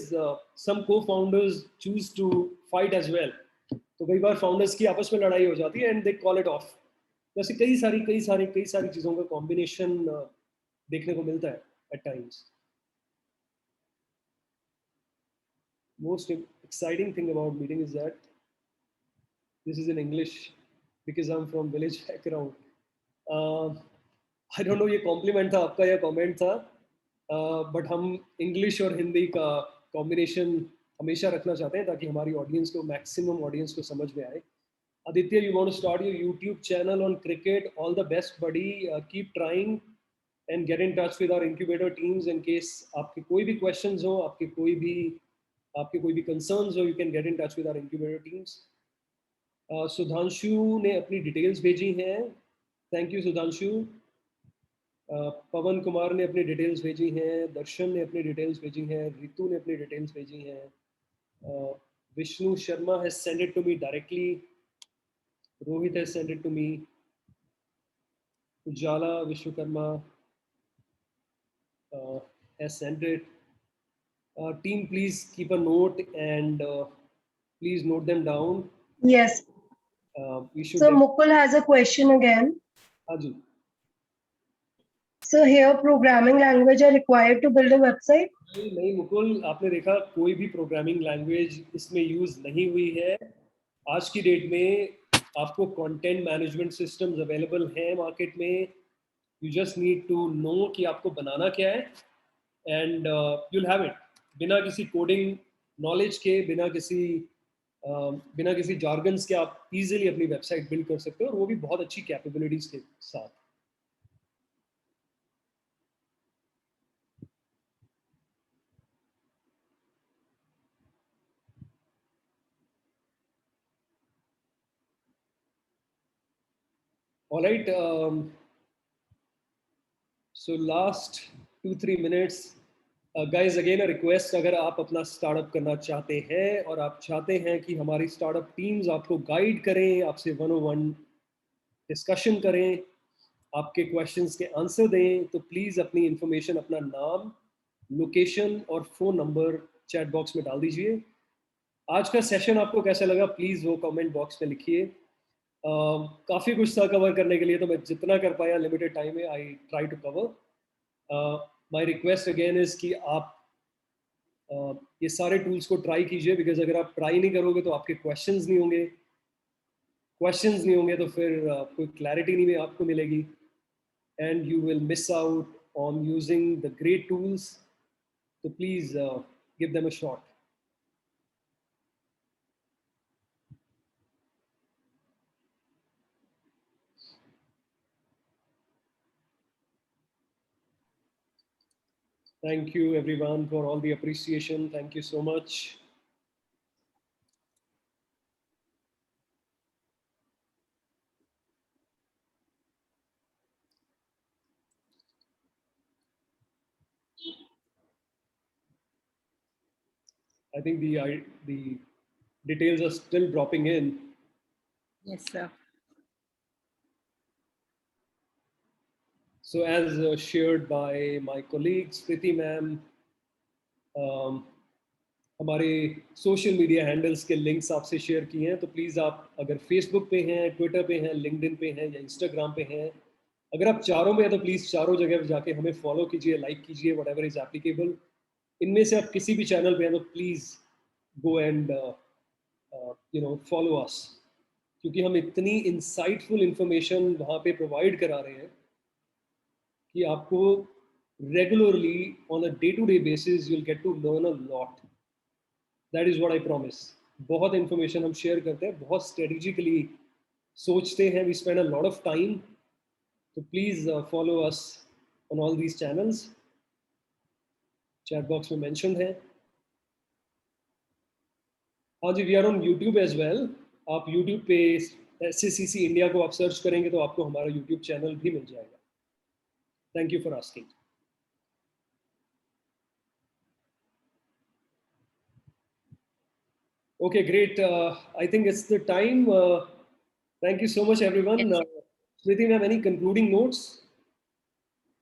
some co-founders choose to fight as well. तो कई बार फाउंडर्स की आपस में लड़ाई हो जाती है and they call it of. जैसे कई सारी चीज़ों का कॉम्बिनेशन देखने को मिलता है at times. Most exciting thing about meeting is that this is in English because I'm from village background. I don't know ये कॉम्प्लीमेंट था आपका या कमेंट था, बट हम इंग्लिश और हिंदी का कॉम्बिनेशन हमेशा रखना चाहते हैं ताकि हमारी ऑडियंस को, मैक्सिमम ऑडियंस को समझ में आए. Aditya, you want to start your YouTube channel on cricket? All the best, buddy. Keep trying and get in touch with our incubator teams in case आपके कोई भी questions हो, आपके कोई भी concerns हो, you can get in touch with our incubator teams. Sudhanshu ने अपनी डिटेल्स भेजी हैं. Thank you Sudhanshu. पवन कुमार ने अपनी डिटेल्स भेजी हैं. दर्शन ने अपनी डिटेल्स भेजी हैं. रितु ने अपनी डिटेल्स भेजी हैं. Vishnu Sharma has sent it to me directly. Rohit has sent it to me. Ujala Vishwakarma has sent it. Team, please keep a note and please note them down. Yes. We should. So Mukul has a question again. Haji. So here programming language are required to build a website? नहीं मुकुल, आपने देखा कोई भी programming language इसमें use नहीं हुई है. आज की डेट में आपको कंटेंट मैनेजमेंट सिस्टम्स अवेलेबल हैं मार्केट में. You just need to know कि आपको बनाना क्या है एंड यूल हैव इट. बिना किसी कोडिंग नॉलेज के, बिना किसी जार्गन्स के आप इजीली अपनी वेबसाइट बिल्ड कर सकते हो, और वो भी बहुत अच्छी कैपेबिलिटीज के साथ. All right. So last 2-3 minutes. Guys, again a request. अगर आप अपना स्टार्टअप करना चाहते हैं और आप चाहते हैं कि हमारी स्टार्टअप टीम्स आपको गाइड करें, आपसे 101 डिस्कशन करें, आपके क्वेश्चंस के आंसर दें, तो प्लीज़ अपनी इंफॉर्मेशन, अपना नाम, लोकेशन और फ़ोन नंबर चैट बॉक्स में डाल दीजिए. आज का सेशन आपको कैसा लगा प्लीज़ वो कमेंट बॉक्स में लिखिए. काफ़ी कुछ था कवर करने के लिए, तो मैं जितना कर पाया लिमिटेड टाइम में I try to cover. My request again is कि आप ये सारे टूल्स को ट्राई कीजिए, बिकॉज अगर आप ट्राई नहीं करोगे तो आपके क्वेश्चंस नहीं होंगे तो फिर कोई क्लैरिटी नहीं आपको मिलेगी and you will miss out on using the great tools. तो please give them a shot. Thank you everyone for all the appreciation. Thank you so much. I think the details are still dropping in. Yes, sir. So as shared by my colleagues, Priti ma'am, हमारे social media handles के links आपसे share किए हैं, तो please आप अगर Facebook पे हैं, ट्विटर पे हैं, लिंक्डइन पे हैं या इंस्टाग्राम पे हैं, अगर आप चारों में हैं तो प्लीज़ चारों जगह पर जाके हमें फॉलो कीजिए, लाइक कीजिए, व्हाटएवर इज एप्लीकेबल. इनमें से आप किसी भी चैनल पे हैं तो please go and follow us, क्योंकि हम इतनी इंसाइटफुल इंफॉर्मेशन वहाँ पे प्रोवाइड करा रहे हैं कि आपको regularly on a day to day basis you'll get to learn a lot. That is what I promise. बहुत इंफॉर्मेशन हम शेयर करते हैं, बहुत स्ट्रेटेजिकली सोचते हैं, we spend a lot of time. So please follow us on all these channels. Chat box में mentioned है. हाँ जी, we are on YouTube as well. आप YouTube पे SCCC इंडिया को आप सर्च करेंगे तो आपको हमारा YouTube चैनल भी मिल जाएगा. Thank you for asking. Okay, great. I think it's the time. Thank you so much, everyone. Yes. Smriti ma'am, any concluding notes?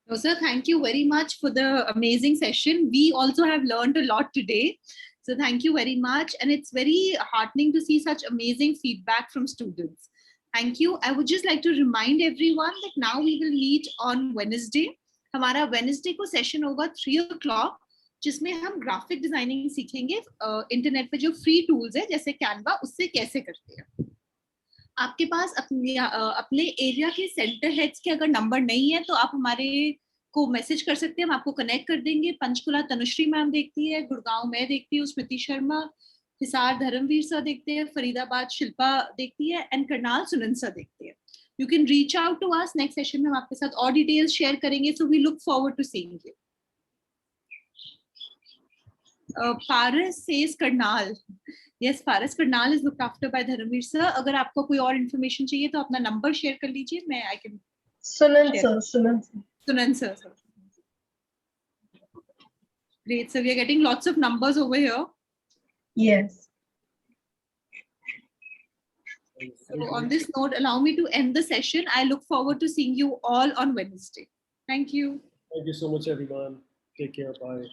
No, sir, thank you very much for the amazing session. We also have learned a lot today. So thank you very much. And it's very heartening to see such amazing feedback from students. Thank you. I would just like to remind everyone that now we will meet on Wednesday. हमारा Wednesday को session होगा 3 o'clock, जिसमें हम graphic designing सीखेंगे. Internet पे जो free tools है जैसे कैनवा, उससे कैसे करते हैं. आपके पास अपने एरिया के सेंटर हेड्स के अगर नंबर नहीं है तो आप हमारे को मैसेज कर सकते हैं, हम आपको कनेक्ट कर देंगे. पंचकुला तनुश्री मैम देखती है, गुड़गांव मैं देखती हूँ स्मृति शर्मा, हिसार धर्मवीर सर देखते हैं, फरीदाबाद शिल्पा देखती है, एंड करनाल सुनन सर देखते हैं. You can reach out to us. Next session में हम आपके साथ और डिटेल्स शेयर करेंगे. So we look forward to seeing you. Paras says Karnal. Yes, Paras Karnal is looked after by Dharamveer sir. अगर आपको कोई और इन्फॉर्मेशन चाहिए तो अपना नंबर शेयर कर लीजिए. मैं I can. Sunan sir. Sunan sir. Great. So we are getting lots of numbers over here. Yes. So on this note, allow me to end the session. I look forward to seeing you all on Wednesday. Thank you. Thank you so much, everyone. Take care. Bye.